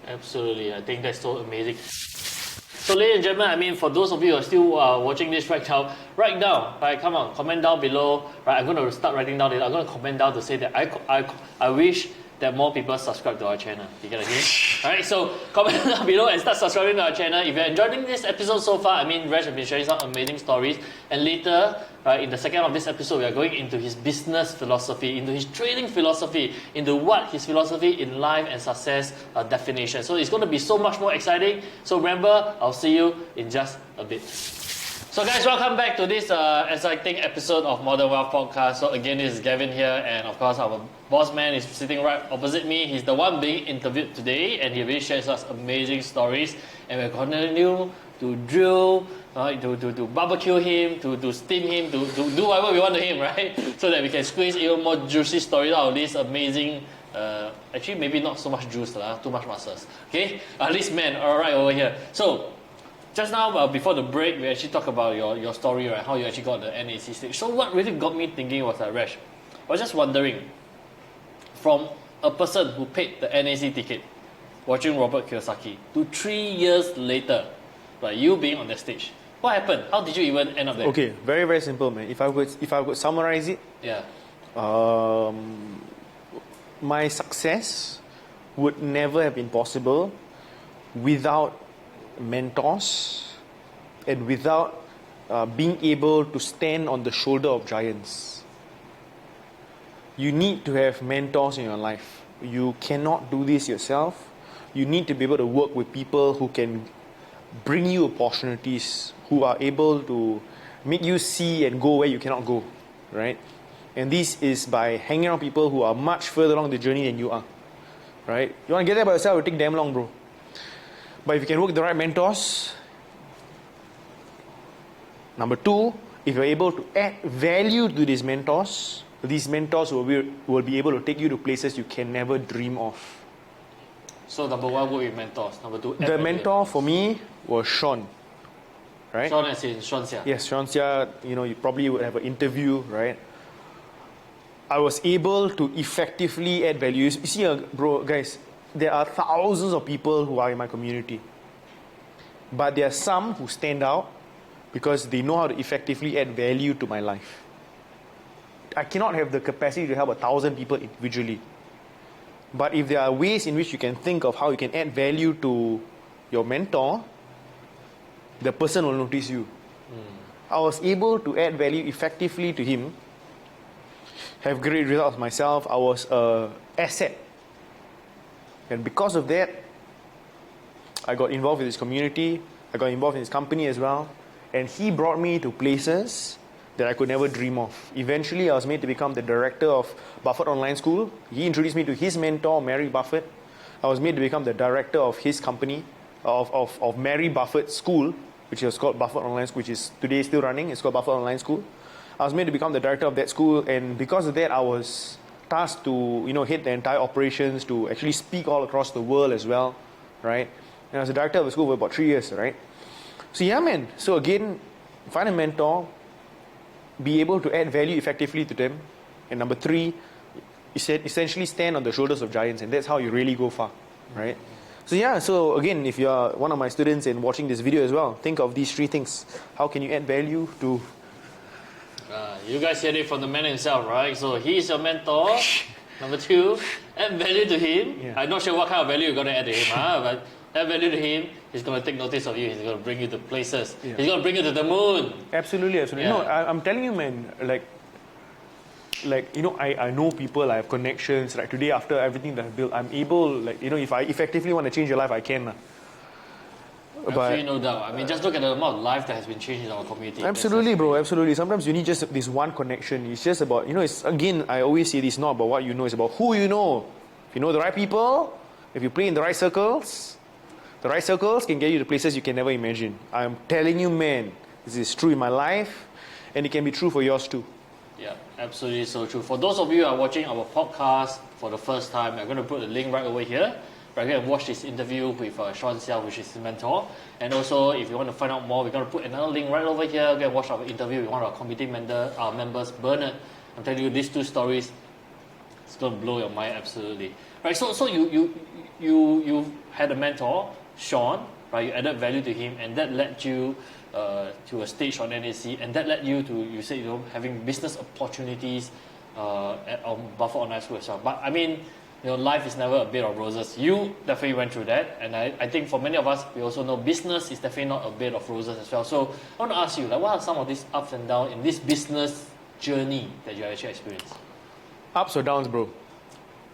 Absolutely, I think that's so amazing. So, ladies and gentlemen, I mean, for those of you who are still watching this right now, write down, right? Come on, comment down below, right? I'm going to start writing down. I'm going to comment down to say that I wish that more people subscribe to our channel. You get a hint? Alright, so comment down below and start subscribing to our channel. If you're enjoying this episode so far, I mean, Resh has been sharing some amazing stories. And later, right, in the second of this episode, we are going into his business philosophy, into his trading philosophy, into what his philosophy in life and success definition. So it's going to be so much more exciting. So remember, I'll see you in just a bit. So guys, welcome back to this exciting episode of Modern Wealth Podcast. So again, this is Gavin here, and of course our boss man is sitting right opposite me. He's the one being interviewed today, and he really shares us amazing stories. And we're continue to drill, to barbecue him, to steam him, to do whatever we want to him, right? So that we can squeeze even more juicy stories out of this amazing. Actually, maybe not so much juice, too much muscles. Okay, this man, all right over here. So. Just now, before the break, we actually talked about your story, right? How you actually got the NAC stage. So what really got me thinking was that, Resh, I was just wondering, from a person who paid the NAC ticket, watching Robert Kiyosaki, to 3 years later, right, you being on the stage, What happened? How did you even end up there? Okay, very, very simple, man. If I could summarize it, Yeah. my success would never have been possible without mentors and without being able to stand on the shoulder of giants. You need to have mentors in your life. You cannot do this yourself. You need to be able to work with people who can bring you opportunities, who are able to make you see and go where you cannot go, right? And this is by hanging around people who are much further along the journey than you are, right? You want to get there by yourself, it will take damn long, bro. But if you can work with the right mentors, number two, if you're able to add value to these mentors will be able to take you to places you can never dream of. So number one, work with mentors. Number two, the mentor for me was Sean, right? Sean as in Sean Xia. Yes, Sean Xia, you probably would have an interview, right? I was able to effectively add value. You see, bro, guys, there are thousands of people who are in my community. But there are some who stand out because they know how to effectively add value to my life. I cannot have the capacity to help 1,000 people individually. But if there are ways in which you can think of how you can add value to your mentor, the person will notice you. I was able to add value effectively to him, have great results myself. I was an asset. And because of that, I got involved with his community. I got involved in his company as well. And he brought me to places that I could never dream of. Eventually, I was made to become the director of Buffett Online School. He introduced me to his mentor, Mary Buffett. I was made to become the director of his company, of Mary Buffett School, which was called Buffett Online School, which is today still running. It's called Buffett Online School. I was made to become the director of that school, and because of that, I was tasked to, head the entire operations, to actually speak all across the world as well, right? And I was the director of the school for about 3 years, right? So yeah, man. So again, find a mentor, be able to add value effectively to them, and number three, essentially stand on the shoulders of giants, and that's how you really go far, right? So yeah, so again, if you are one of my students and watching this video as well, think of these three things. How can you add value to... You guys heard it from the man himself, right? So he's your mentor. Number two, add value to him. Yeah. I'm not sure what kind of value you're going to add to him, but add value to him. He's going to take notice of you. He's going to bring you to places. Yeah. He's going to bring you to the moon. Absolutely, absolutely. Yeah. No, I'm telling you, man, I know people, I have connections. Like today, after everything that I've built, I'm able, if I effectively want to change your life, I can. Absolutely, no doubt. I mean, just look at the amount of life that has been changed in our community. Absolutely, bro. Absolutely. Sometimes you need just this one connection. It's just about, it's, again, I always say this, not about what you know, it's about who you know. If you know the right people, if you play in the right circles can get you to places you can never imagine. I'm telling you, man, this is true in my life, and it can be true for yours too. Yeah, absolutely so true. For those of you who are watching our podcast for the first time, I'm going to put the link right over here. We're going to watch this interview with Sean Xia, which is his mentor. And also, if you want to find out more, we're going to put another link right over here. We're going to watch our interview with one of our committee members, Bernard. I'm telling you, these two stories, it's going to blow your mind absolutely. Right, so you had a mentor, Sean, right? You added value to him, and that led you to a stage on NAC, and that led you to, you said, having business opportunities at Buffett Online School as well. But I mean, life is never a bed of roses. You definitely went through that, and I think for many of us, we also know business is definitely not a bed of roses as well. So I want to ask you, what are some of these ups and downs in this business journey that you actually experienced? Ups or downs, bro?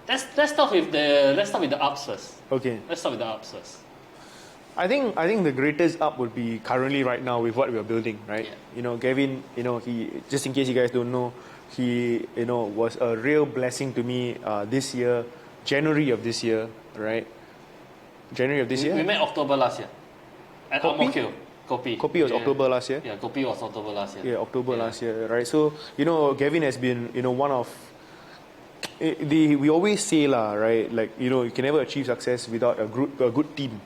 Let's start with the ups first. Okay. Let's start with the ups first. I think the greatest up would be currently right now with what we are building, right? Yeah. Gavin, he, just in case you guys don't know, he, was a real blessing to me this year, January of this year, right? January of this year? We met October last year. At Amokyo. Kopi was October last year? Yeah, Kopi was October last year. Yeah, October last year, right? So, Gavin has been, one of... we always say, right? You can never achieve success without a good team,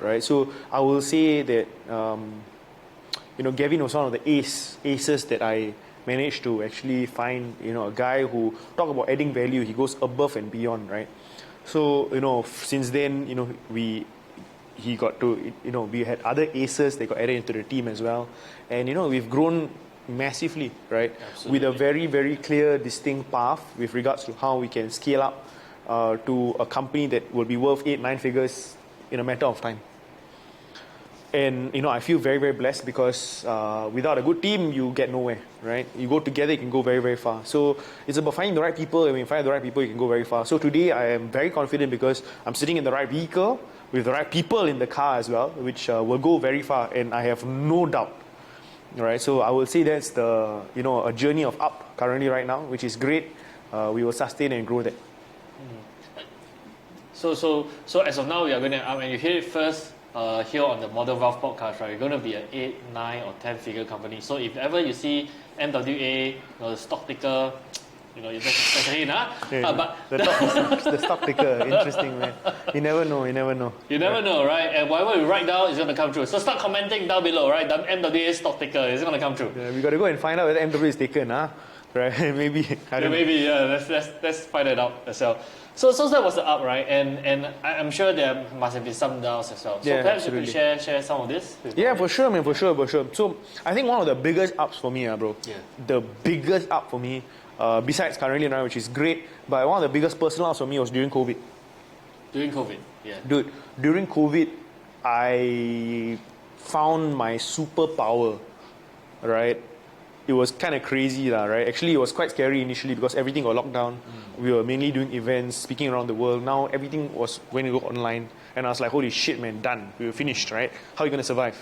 right? So, I will say that, Gavin was one of the aces that I managed to actually find, a guy who talk about adding value. He goes above and beyond, right? So, since then, we he got to, we had other aces that got added into the team as well. And, we've grown massively, right? Absolutely. With a very, very clear, distinct path with regards to how we can scale up to a company that will be worth 8-9 figures in a matter of time. And, I feel very, very blessed because without a good team, you get nowhere, right? You go together, you can go very, very far. So it's about finding the right people, and when you find the right people, you can go very far. So today, I am very confident because I'm sitting in the right vehicle with the right people in the car as well, which will go very far, and I have no doubt. All right, so I will say that's the, a journey of up currently right now, which is great. We will sustain and grow that. So as of now, we are going to, when you hear it first, here on the Modern Wealth podcast, right, you're going to be an 8, 9, or 10 figure company. So if ever you see MWA, the stock ticker, you just scratch your head, Yeah, but the stock ticker, interesting, man. You never know. You never know, right? And whatever you write down is going to come true. So start commenting down below, right? The MWA stock ticker is going to come true. Yeah, we got to go and find out whether MWA is taken, right? Maybe. Let's find it out as well. So that was the up, right? And I'm sure there must have been some downs as well. So yeah, perhaps absolutely. you could share some of this. Yeah, for sure, man, for sure. So I think one of the biggest ups for me, bro. Yeah. The biggest up for me, besides currently now, which is great, but one of the biggest personal ups for me was during COVID. During COVID, yeah. Dude, during COVID, I found my superpower, right? It was kind of crazy, right? Actually, it was quite scary initially because everything got locked down. We were mainly doing events, speaking around the world. Now everything was when you go online. And I was like, holy shit, man, done. We were finished, right? How are you going to survive?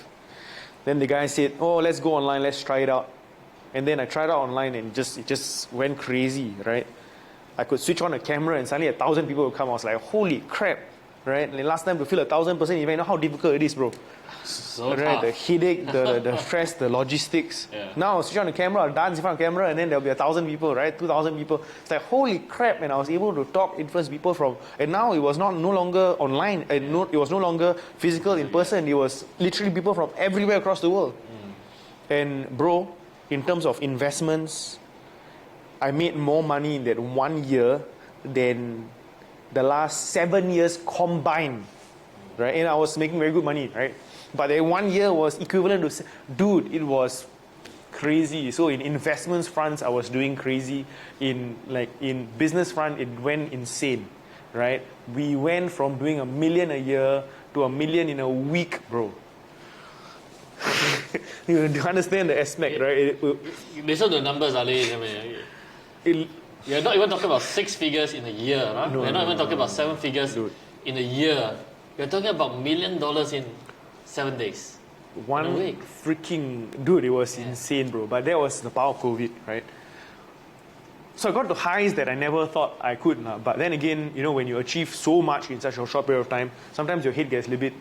Then the guy said, oh, let's go online, let's try it out. And then I tried out online and it just went crazy, right? I could switch on a camera and suddenly 1,000 people would come. I was like, holy crap, right? And last time to fill 1,000-person event, you know how difficult it is, bro. So right, tough. the headache, the stress, the logistics. Yeah. Now I'll switch on the camera, I'll dance in front of the camera, and then there'll be 1,000 people, right? 2,000 people. It's like, holy crap, and I was able to talk, influence people from, and now it was no longer online, it was no longer physical in person, it was literally people from everywhere across the world. And bro, in terms of investments, I made more money in that 1 year than the last 7 years combined, right? And I was making very good money, right? But that 1 year was equivalent to, dude, it was crazy. So in investments fronts, I was doing crazy. In business front, it went insane, right? We went from doing $1 million a year to $1 million in a week, bro. You understand the aspect, right? Based on the numbers, Ali, you're not even talking about 6 figures in a year, right? We're not even talking about 7 figures in a year. You're talking about $1 million in 7 days. One week. Freaking dude, it was insane, bro. But that was the power of COVID, right? So I got to highs that I never thought I could. But then again, when you achieve so much in such a short period of time, sometimes your head gets a little bit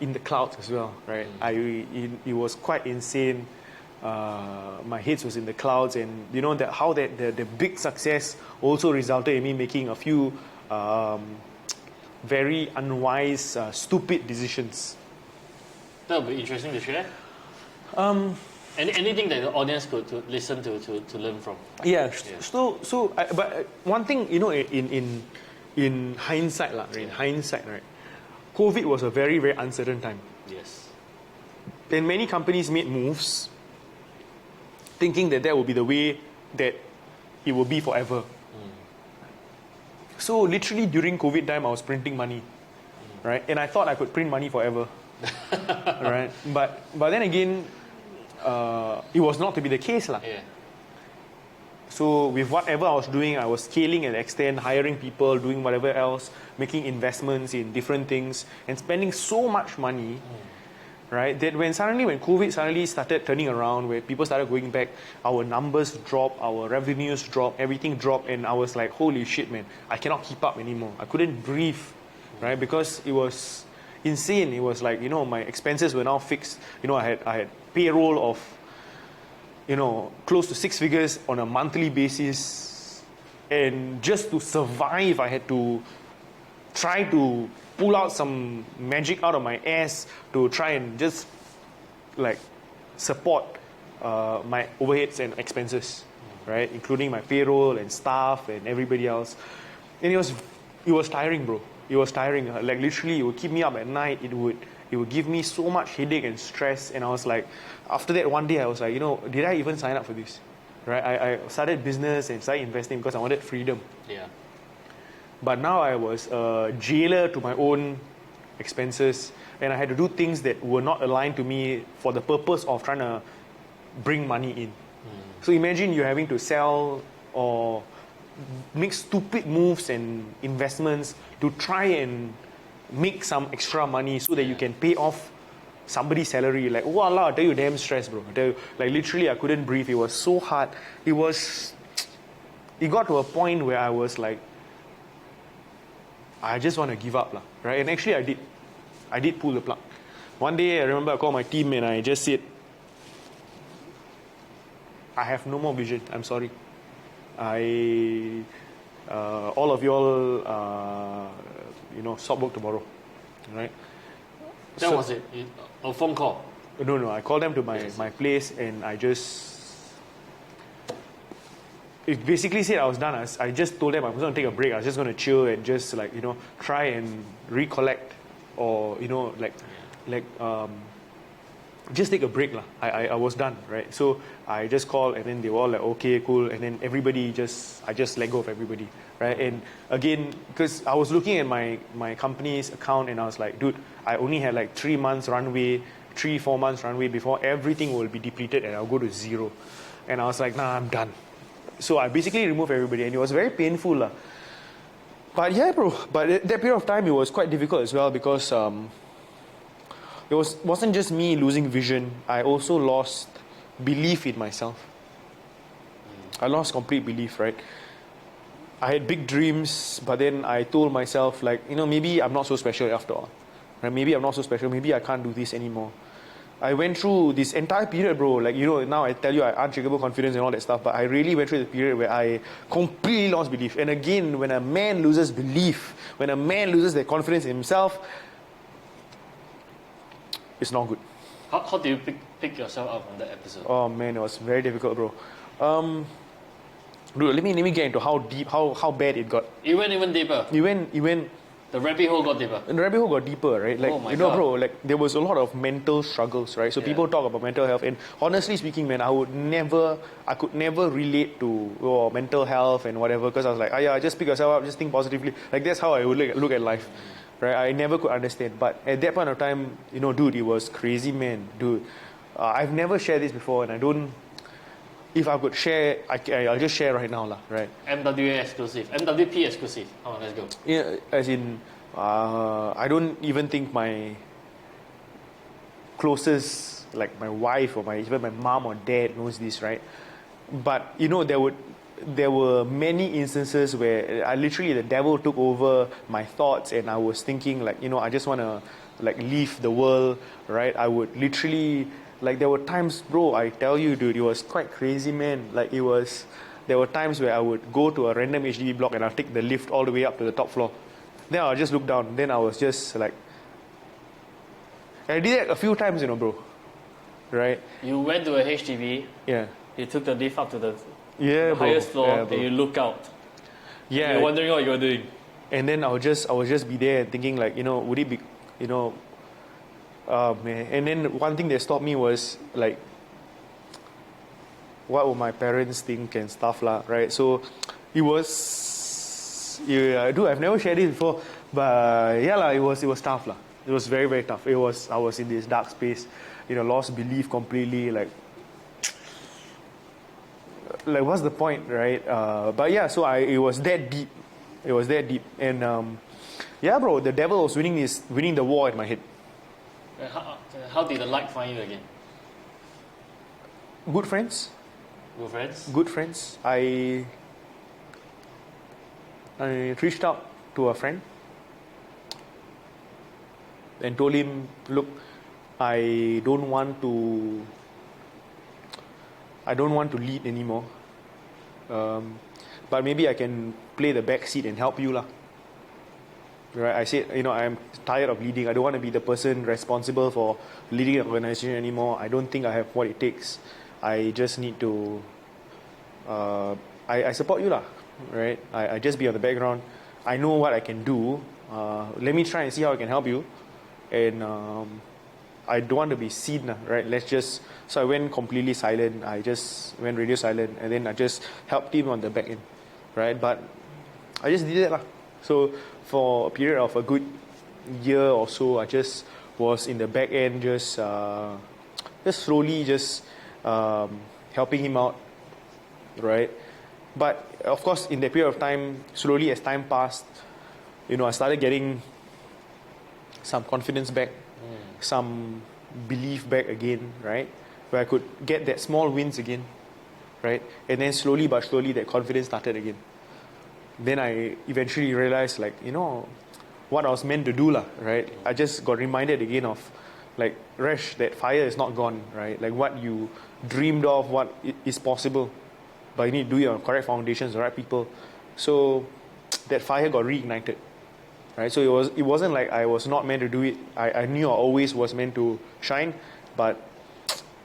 in the clouds as well, right? It was quite insane. My head was in the clouds, and how the big success also resulted in me making a few very unwise, stupid decisions. That would be interesting to share. Anything that the audience could to listen to learn from. Yeah. But one thing, in hindsight, right? COVID was a very, very uncertain time. Yes. And many companies made moves, thinking that would be the way that it will be forever. So literally during COVID time, I was printing money, right? And I thought I could print money forever, right? But then again, it was not to be the case, lah. Yeah. So with whatever I was doing, I was scaling and extend, hiring people, doing whatever else, making investments in different things, and spending so much money, right? That when COVID suddenly started turning around, where people started going back, our numbers dropped, our revenues dropped, everything dropped, and I was like, holy shit, man, I cannot keep up anymore. I couldn't breathe, right? Because it was insane. It was like, my expenses were now fixed. I had payroll of, close to 6 figures on a monthly basis, and just to survive, I had to try to pull out some magic out of my ass to try and just support my overheads and expenses, right? Including my payroll and staff and everybody else. And it was tiring, bro. it was tiring. Like literally, it would keep me up at night. It would give me so much headache and stress. And I was like, after that one day, I was like, did I even sign up for this? Right? I started business and started investing because I wanted freedom. Yeah. But now I was a jailer to my own expenses, and I had to do things that were not aligned to me for the purpose of trying to bring money in. So imagine you having to sell or make stupid moves and investments to try and make some extra money so that you can pay off somebody's salary. Like, voila, I tell you, damn stress, bro. I tell you, like literally I couldn't breathe. It was so hard. It got to a point where I was like, I just want to give up, right? And actually I did pull the plug. One day I remember I called my team and I just said, I have no more vision. I'm sorry. All of y'all, stop work tomorrow, right? That was it. A phone call. No. I called them to my place and it basically said I was done. I just told them I was going to take a break. I was just going to chill and just try and recollect or just take a break. I was done, right? So I just called and then they were all like, okay, cool. And then I just let go of everybody, right? And again, because I was looking at my company's account and I was like, dude, I only had like 3 months runway, 4 months runway before everything will be depleted and I'll go to zero. And I was like, nah, I'm done. So I basically removed everybody and it was very painful. But yeah, bro, but that period of time, it was quite difficult as well because it wasn't just me losing vision. I also lost belief in myself. I lost complete belief, right? I had big dreams, but then I told myself like, maybe I'm not so special after all. Right? Maybe I'm not so special. Maybe I can't do this anymore. I went through this entire period, bro. Like, now I tell you, I had unshakable confidence and all that stuff, but I really went through the period where I completely lost belief. And again, when a man loses belief, when a man loses their confidence in himself, it's not good. How do you pick yourself up from that episode? Oh man, it was very difficult, bro. Dude, let me get into how deep, how bad it got. It went even deeper. It went. The rabbit hole got deeper. And the rabbit hole got deeper, right? Like, Oh my God. bro, like there was a lot of mental struggles, right? So Yeah. people talk about mental health, and honestly speaking, man, I could never relate to mental health and whatever, because I was like, just pick yourself up, just think positively. Like that's how I would look at life, right? I never could understand. But at that point of time, dude, it was crazy, man, dude. I've never shared this before, and I don't. If I could share, I'll just share right now, right? MWA exclusive, MWP exclusive. Oh, let's go. Yeah, as in, I don't even think my closest, like my wife or even my mom or dad knows this, right? But there were many instances where I literally the devil took over my thoughts, and I was thinking like, I just want to like leave the world, right? I would literally. Like there were times, bro, I tell you, dude, it was quite crazy, man. Like there were times where I would go to a random HDB block and I'll take the lift all the way up to the top floor. Then I'll just look down. Then I was just like, I did that a few times, bro. Right? You went to a HDB. Yeah. You took the lift up to the bro. highest floor, Yeah, and bro. you look out. Yeah. You're wondering what you're doing. And then I would just be there and thinking like, would it be, man. And then one thing that stopped me was like, what would my parents think and stuff lah, right? So it was, dude, I've never shared it before, but yeah lah, it was tough lah. It was very, very tough. I was in this dark space, lost belief completely, like what's the point, right? But yeah, so it was that deep. It was that deep, and yeah, bro, the devil was winning the war in my head. How did the light find you again? Good friends. Good friends? Good friends. I reached out to a friend and told him, look, I don't want to lead anymore. But maybe I can play the back seat and help you lah. Right? I said, I'm tired of leading. I don't want to be the person responsible for leading an organization anymore. I don't think I have what it takes. I just need to. I support you lah, right? I just be on the background. I know what I can do. let me try and see how I can help you. And I don't want to be seen, right? So I went completely silent. I just went radio silent, and then I just helped him on the back end, right? But I just did that. So for a period of a good year or so, I just was in the back end, just slowly helping him out, right? But of course, in that period of time, slowly as time passed, I started getting some confidence back, some belief back again, right? Where I could get that small wins again, right? And then slowly but surely that confidence started again. Then I eventually realized, what I was meant to do, right? I just got reminded again of, Resh, that fire is not gone, right? Like what you dreamed of, what is possible, but you need to do it on correct foundations, the right people. So that fire got reignited, right? So it wasn't like I was not meant to do it. I knew I always was meant to shine, but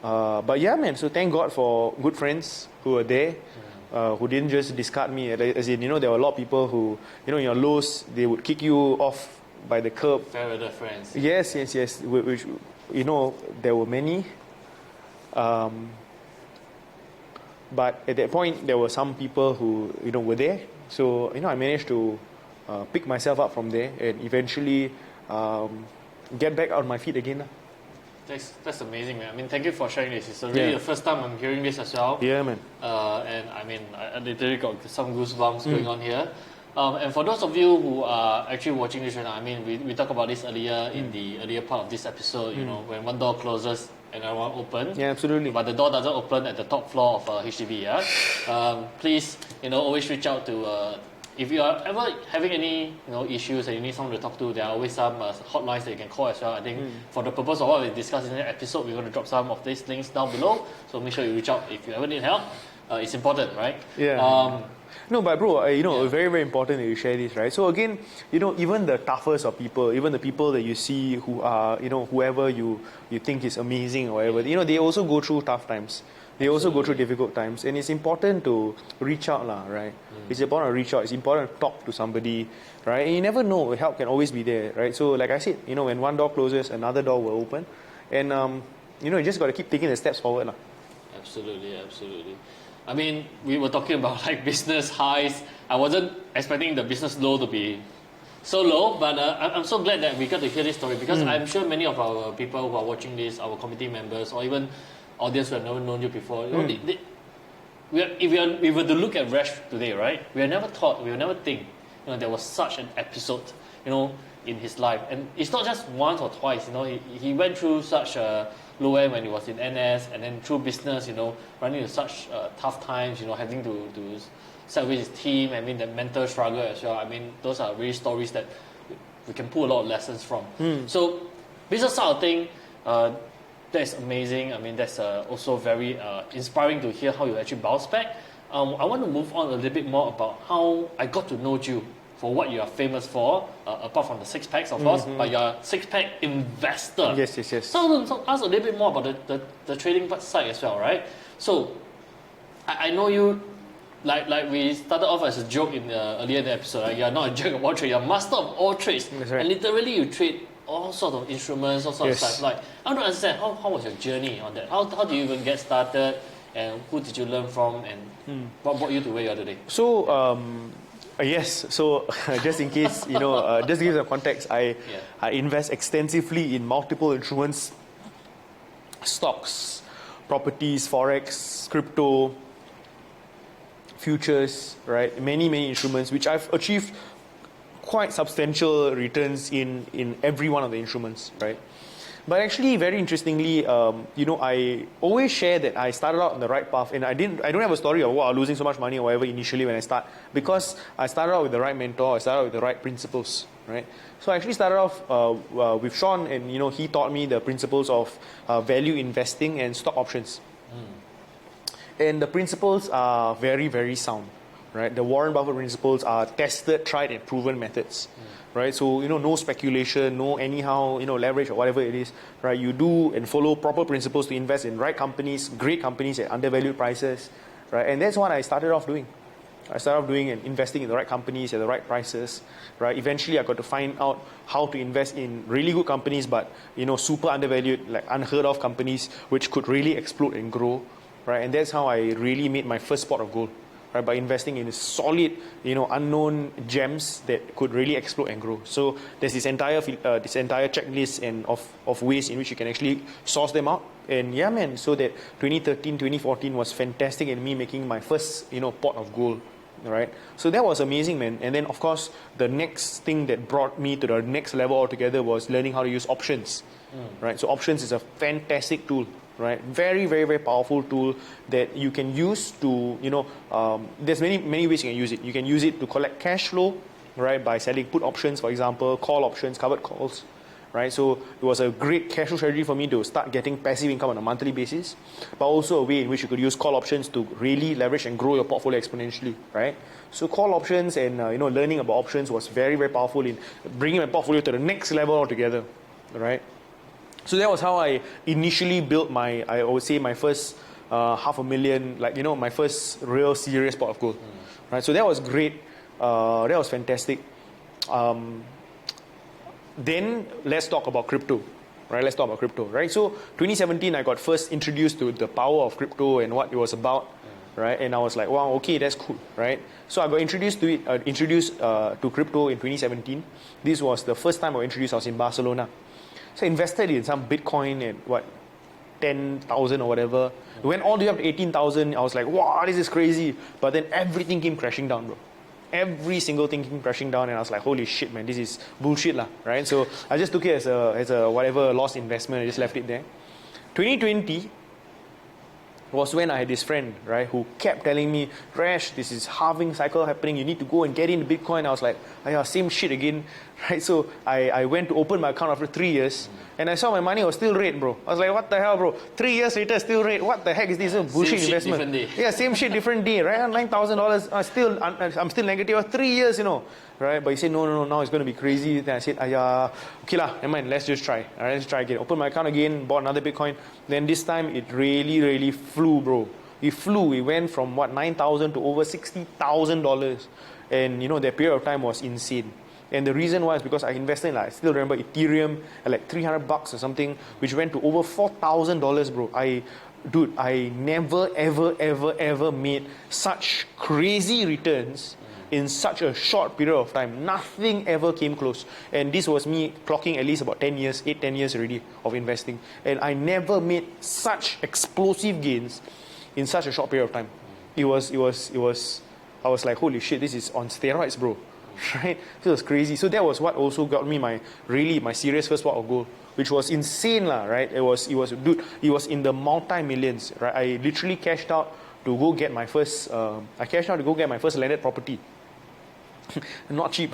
yeah, man. So thank God for good friends who were there, who didn't just discard me. As in, there were a lot of people who, in your lows, they would kick you off by the curb. Fair weather friends. Yes. Which, there were many. But at that point, there were some people who, were there. So, I managed to pick myself up from there and eventually get back on my feet again. That's amazing, man. I mean, thank you for sharing this. It's really the first time I'm hearing this as well. Yeah, man. And I mean, I literally got some goosebumps going on here. And for those of you who are actually watching this right now, I mean, we talked about this earlier in the earlier part of this episode, when one door closes, another one opens. Yeah, absolutely. But the door doesn't open at the top floor of HDB, yeah? Please, always reach out to... if you are ever having any issues and you need someone to talk to, there are always some hotlines that you can call as well. I think for the purpose of what we discussed in the episode, we're going to drop some of these links down below. So make sure you reach out if you ever need help. It's important, right? Yeah. No, but bro, very, very important that you share this, right? So again, even the toughest of people, even the people that you see who are, whoever you think is amazing or whatever, they also go through tough times. They also go through difficult times, and it's important to reach out, right? It's important to reach out. It's important to talk to somebody, right? And you never know, help can always be there, right? So, like I said, when one door closes, another door will open, and you just got to keep taking the steps forward, Absolutely. I mean, we were talking about business highs. I wasn't expecting the business low to be so low, but I'm so glad that we got to hear this story because I'm sure many of our people who are watching this, our committee members, or even audience who have never known you before, if we were to look at Resh today, right? We will never think, there was such an episode, in his life, and it's not just once or twice. He went through such a low end when he was in NS, and then through business, running into such tough times, having to set with his team. I mean, the mental struggle as well. I mean, those are really stories that we can pull a lot of lessons from. So, business side of thing. That's amazing. I mean, that's also very inspiring to hear how you actually bounce back. I want to move on a little bit more about how I got to know you for what you are famous for, apart from the six packs, of course, but you're a six-pack investor. Yes. So ask a little bit more about the trading side as well, right? So I know you, like we started off as a joke earlier in the episode, right? You're not a jerk of all trades, you're a master of all trades. That's right. And literally you trade all sorts of instruments, all sorts of stuff. I don't understand, how was your journey on that? How do you even get started? And who did you learn from? And what brought you to where you are today? So, yes. So, just in case, just to give some context, I invest extensively in multiple instruments, stocks, properties, forex, crypto, futures, right? Many instruments, which I've achieved quite substantial returns in every one of the instruments, right? But actually, very interestingly, I always share that I started out on the right path, and I don't have a story of losing so much money or whatever initially when I start, because I started out with the right mentor, I started out with the right principles, right? So I actually started off with Sean, and he taught me the principles of value investing and stock options, and the principles are very, very sound. Right? The Warren Buffett principles are tested, tried, and proven methods. Right? So, no speculation, no anyhow, leverage or whatever it is. Right? You do and follow proper principles to invest in right companies, great companies at undervalued prices. Right? And that's what I started off doing. I started off doing and investing in the right companies at the right prices, right? Eventually, I got to find out how to invest in really good companies, but super undervalued, like unheard of companies, which could really explode and grow, right? And that's how I really made my first pot of gold, right? By investing in solid, unknown gems that could really explode and grow. So there's this entire checklist and of ways in which you can actually source them out. And yeah, man, so that 2013, 2014 was fantastic in me making my first, pot of gold. Right, so that was amazing, man. And then, of course, the next thing that brought me to the next level altogether was learning how to use options. Right, so options is a fantastic tool. Right, very, very, very powerful tool that you can use to, there's many ways you can use it. You can use it to collect cash flow, right, by selling put options, for example, call options, covered calls. Right, so it was a great cash flow strategy for me to start getting passive income on a monthly basis, but also a way in which you could use call options to really leverage and grow your portfolio exponentially. Right, so call options and learning about options was very, very powerful in bringing my portfolio to the next level altogether. Right, so that was how I initially built my first $500,000, my first real serious pot of gold. Right, so that was great. That was fantastic. Then let's talk about crypto, right? Let's talk about crypto, right? So 2017, I got first introduced to the power of crypto and what it was about, right? And I was like, wow, okay, that's cool, right? So I got introduced to crypto in 2017. This was the first time I was introduced. I was in Barcelona. So I invested in some Bitcoin at 10,000 or whatever. It went all the way up to 18,000. I was like, wow, this is crazy. But then everything came crashing down, bro. Every single thing came crashing down, and I was like, holy shit, man, this is bullshit lah, right? So I just took it as a whatever lost investment. I just left it there. 2020 was when I had this friend, right, who kept telling me, Resh, this is halving cycle happening. You need to go and get into Bitcoin. I was like, yeah, same shit again, right? So I went to open my account after 3 years, and I saw my money was still red, bro. I was like, what the hell, bro? 3 years later, still red. What the heck is this? Bullshit same investment. Shit, different day. Yeah, same shit, different day, right? $9,000. I'm still negative. 3 years, right? But he said, no, now it's going to be crazy. Then I said, okay lah, never mind, let's just try. All right, let's try again. Open my account again, bought another Bitcoin. Then this time it really, really flew, bro. It flew. It went from $9,000 to over $60,000, and that period of time was insane. And the reason why is because I invested in, I still remember Ethereum at like $300 or something, which went to over $4,000, bro. I never, ever made such crazy returns in such a short period of time. Nothing ever came close. And this was me clocking at least about 10 years already of investing. And I never made such explosive gains in such a short period of time. I was like, holy shit, this is on steroids, bro. Right? So it was crazy. So that was what also got me my serious first pot of gold, which was insane lah, right? It was in the multi-millions, right? I literally cashed out to go get my first landed property. Not cheap.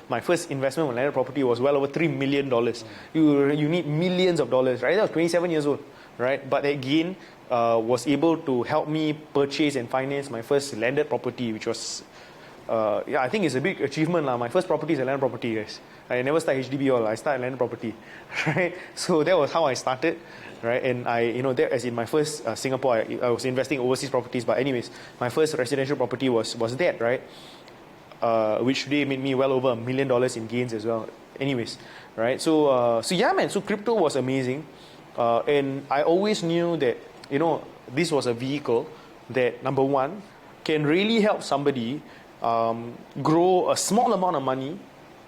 My first investment on landed property was well over $3 million. You need millions of dollars, right? I was 27 years old, right? But again, was able to help me purchase and finance my first landed property, which was I think it's a big achievement lah. My first property is a land property, guys. I never start HDB all. I started land property, right? So that was how I started, right? And that as in my first Singapore, I was investing in overseas properties. But anyways, my first residential property was that, right? Which today made me well over $1 million in gains as well. Anyways, right? So yeah, man. So crypto was amazing, and I always knew that this was a vehicle that, number one, can really help somebody grow a small amount of money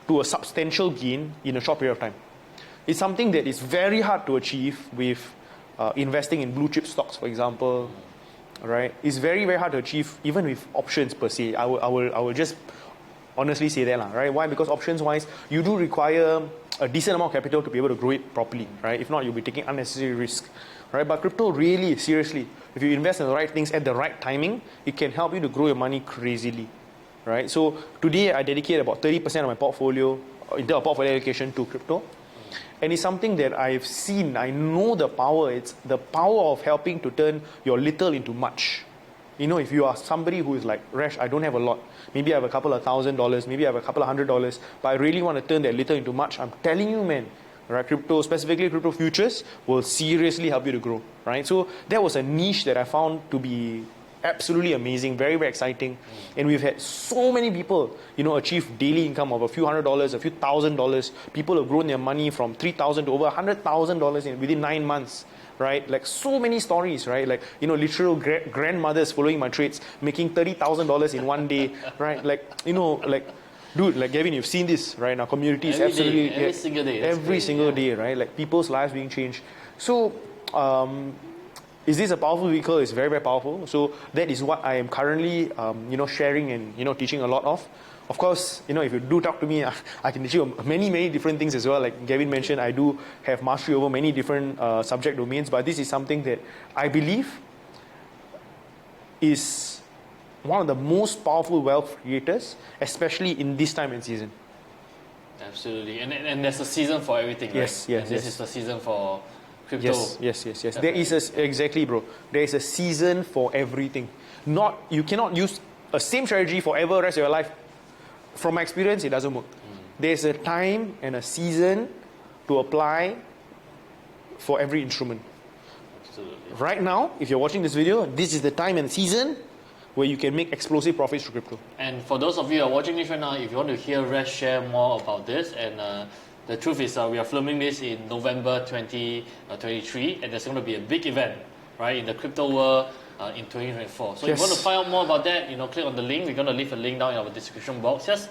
to a substantial gain in a short period of time. It's something that is very hard to achieve with investing in blue chip stocks, for example. Right? It's very, very hard to achieve even with options per se. I will just honestly say that, right? Why? Because options wise, you do require a decent amount of capital to be able to grow it properly, right? If not, you'll be taking unnecessary risk. Right? But crypto, really, seriously, if you invest in the right things at the right timing, it can help you to grow your money crazily. Right? So today I dedicate about 30% of my portfolio, in terms of portfolio allocation, to crypto. And it's something that I've seen. I know the power. It's the power of helping to turn your little into much. If you are somebody who is like, Resh, I don't have a lot. Maybe I have a couple of $1,000. Maybe I have a couple of $100. But I really want to turn that little into much. I'm telling you, man. Right? Crypto, specifically crypto futures, will seriously help you to grow. Right? So that was a niche that I found to be absolutely amazing, very, very exciting. And we've had so many people, achieve daily income of a few $100s, a few $1,000s. People have grown their money from $3,000 to over $100,000 within 9 months. Right, like so many stories, right? Like literal grandmothers following my trades, making $30,000 in one day, right? Dude, like Gavin, you've seen this, right? Our community is absolutely every single day. Every single day, right? Like people's lives being changed. So, is this a powerful vehicle? It's very, very powerful. So that is what I am currently, sharing and teaching a lot of. Of course, if you do talk to me, I can teach you many, many different things as well. Like Gavin mentioned, I do have mastery over many different subject domains, but this is something that I believe is one of the most powerful wealth creators, especially in this time and season. Absolutely. And there's a season for everything, right? Yes. This is the season for crypto. Yes. There is exactly, bro. There is a season for everything. You cannot use a same strategy forever, rest of your life. From my experience, it doesn't work. There's a time and a season to apply for every instrument. Absolutely. Right now, if you're watching this video, this is the time and season where you can make explosive profits through crypto. And for those of you who are watching this right now, if you want to hear Resh share more about this, and the truth is we are filming this in November 2023, and there's going to be a big event, right, in the crypto world in 2024. So if you want to find out more about that, click on the link. We're going to leave a link down in our description box. Just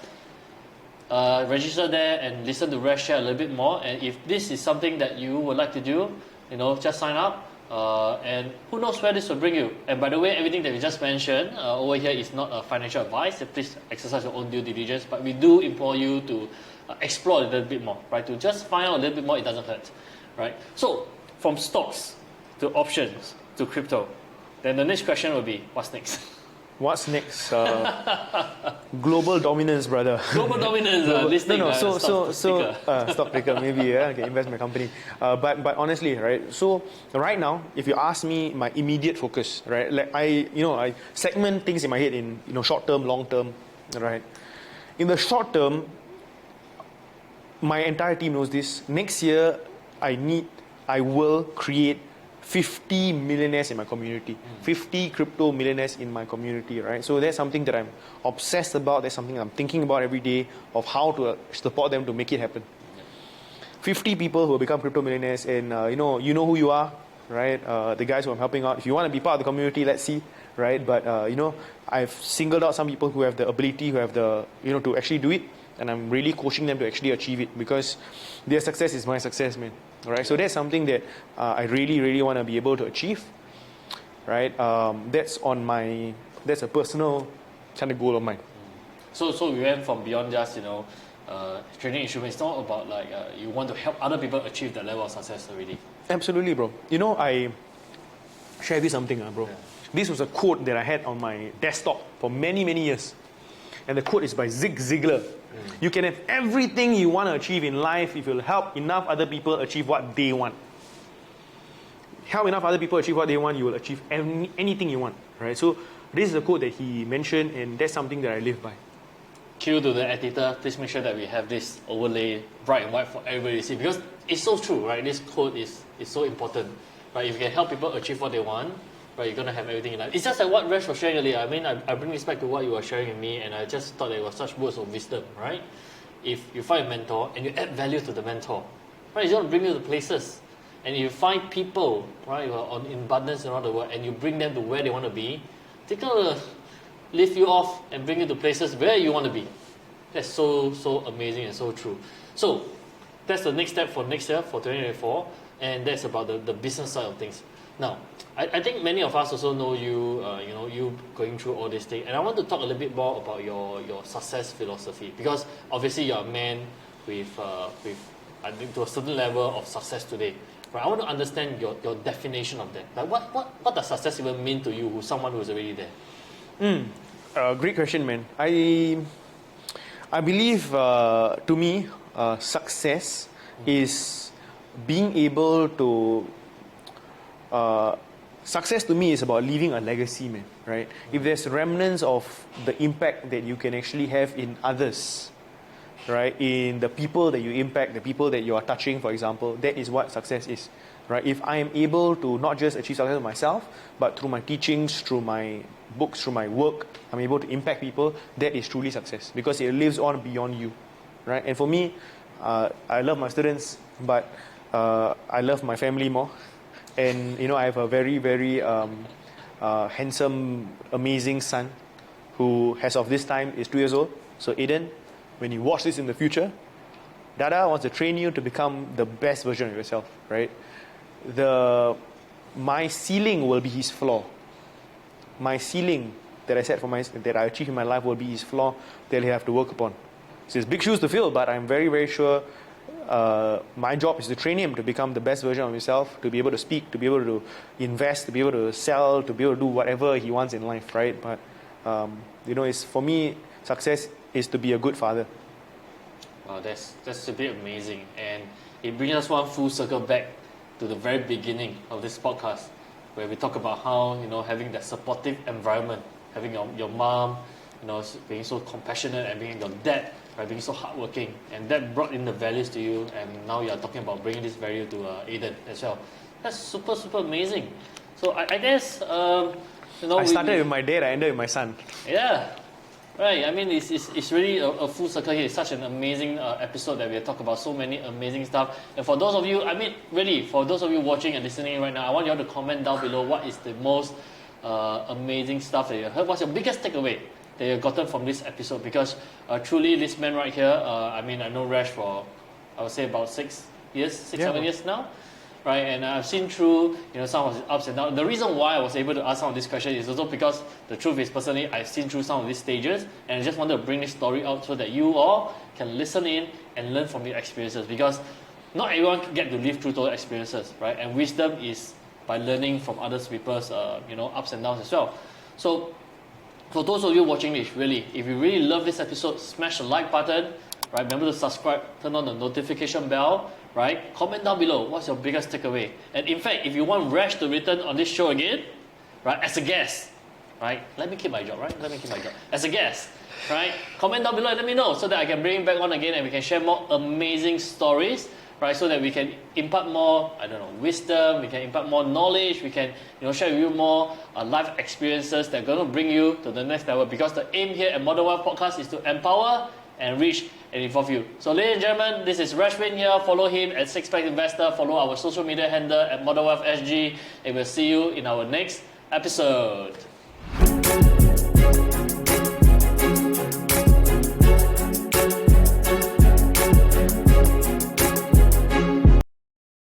register there and listen to Resh share a little bit more. And if this is something that you would like to do, just sign up. And who knows where this will bring you. And by the way, everything that we just mentioned over here is not a financial advice. So please exercise your own due diligence. But we do implore you to explore a little bit more, right? To just find out a little bit more, it doesn't hurt, right? So from stocks to options to crypto, then the next question will be, what's next? What's next? Global dominance, brother. Global dominance, listing. Stock picker, maybe. I can invest in my company. But honestly, right? So right now, if you ask me, my immediate focus, right? Like I segment things in my head in short term, long term, right? In the short term, my entire team knows this. Next year, I will create 50 millionaires in my community, 50 crypto millionaires in my community, right? So that's something that I'm obsessed about. That's something I'm thinking about every day of how to support them to make it happen. 50 people who will become crypto millionaires, and you know who you are, right? The guys who I'm helping out. If you want to be part of the community, let's see, right? But I've singled out some people who have the ability, who have the to actually do it, and I'm really coaching them to actually achieve it, because their success is my success, man. Right, so that's something that I really, really want to be able to achieve. Right, that's a personal kind of goal of mine. So we went from beyond just trading instruments. It's not about like you want to help other people achieve that level of success already. Absolutely, bro. I share with you something, bro. Yeah. This was a quote that I had on my desktop for many, many years, and the quote is by Zig Ziglar. You can have everything you want to achieve in life if you'll help enough other people achieve what they want. Help enough other people achieve what they want, you will achieve anything you want. Right? So this is a quote that he mentioned, and that's something that I live by. Cue to the editor, please make sure that we have this overlay bright and white for everybody to see, because it's so true, right? This quote is so important. Right? If you can help people achieve what they want, right, you're going to have everything in life. It's just like what Resh was sharing earlier. I mean, I bring this back to what you were sharing with me, and I just thought it was such words of wisdom, right? If you find a mentor and you add value to the mentor, right, it's going to bring you to places. And if you find people, right, who are in abundance around the world, and you bring them to where they want to be, they're going to lift you off and bring you to places where you want to be. That's so amazing and so true. So that's the next step for next year, for 2024, and that's about the business side of things. Now, I think many of us also know you, you going through all this thing, and I want to talk a little bit more about your success philosophy, because obviously you're a man with I think to a certain level of success today. Right? I want to understand your definition of that. Like what does success even mean to you, who's someone who's already there? Great question, man. I believe to me, success is being able to. Success to me is about leaving a legacy, man, right? If there's remnants of the impact that you can actually have in others, right? In the people that you impact, the people that you are touching, for example, that is what success is. right? If I am able to not just achieve success myself, but through my teachings, through my books, through my work, I'm able to impact people, that is truly success because it lives on beyond you, right? And for me, I love my students, but I love my family more. And I have a very, very handsome, amazing son who, as of this time, is 2 years old. So Aiden, when you watch this in the future, Dada wants to train you to become the best version of yourself, right? My ceiling will be his floor. My ceiling that I set for that I achieve in my life will be his floor that he'll have to work upon. So it's big shoes to fill, but I'm very, very sure my job is to train him to become the best version of himself, to be able to speak, to be able to invest, to be able to sell, to be able to do whatever he wants in life, right? But, it's, for me, success is to be a good father. Wow, that's a bit amazing. And it brings us one full circle back to the very beginning of this podcast, where we talk about how, having that supportive environment, having your mom, being so compassionate, and being your dad, right, being so hardworking, and that brought in the values to you, and now you are talking about bringing this value to Aiden as well. That's super, super amazing. So I guess, I started with my dad, I ended with my son. Yeah. Right, I mean, it's really a full circle here. It's such an amazing episode that we have talked about so many amazing stuff. And for those of you, for those of you watching and listening right now, I want you all to comment down below what is the most amazing stuff that you heard. What's your biggest takeaway that you've gotten from this episode? Because truly, this man right here, I know Resh for, I would say about 6 years, 7 years now. Right, and I've seen through some of his ups and downs. The reason why I was able to ask some of these questions is also because the truth is, personally, I've seen through some of these stages, and I just wanted to bring this story out so that you all can listen in and learn from the experiences. Because not everyone can get to live through those experiences, right? And wisdom is by learning from others people's ups and downs as well. So for those of you watching this, really, if you really love this episode, smash the like button. Right, remember to subscribe, turn on the notification bell, right? Comment down below, what's your biggest takeaway? And in fact, if you want Resh to return on this show again, right, as a guest, right? Let me keep my job, right? As a guest, right? Comment down below and let me know so that I can bring him back on again and we can share more amazing stories, right? So that we can impart more, wisdom, we can impart more knowledge, we can, share with you more life experiences that are going to bring you to the next level. Because the aim here at Modern Wealth Podcast is to empower and reach and involve you. So ladies and gentlemen, this is Reshveen here. Follow him at Six Pack Investor. Follow our social media handle at Modern Wealth SG. And we'll see you in our next episode.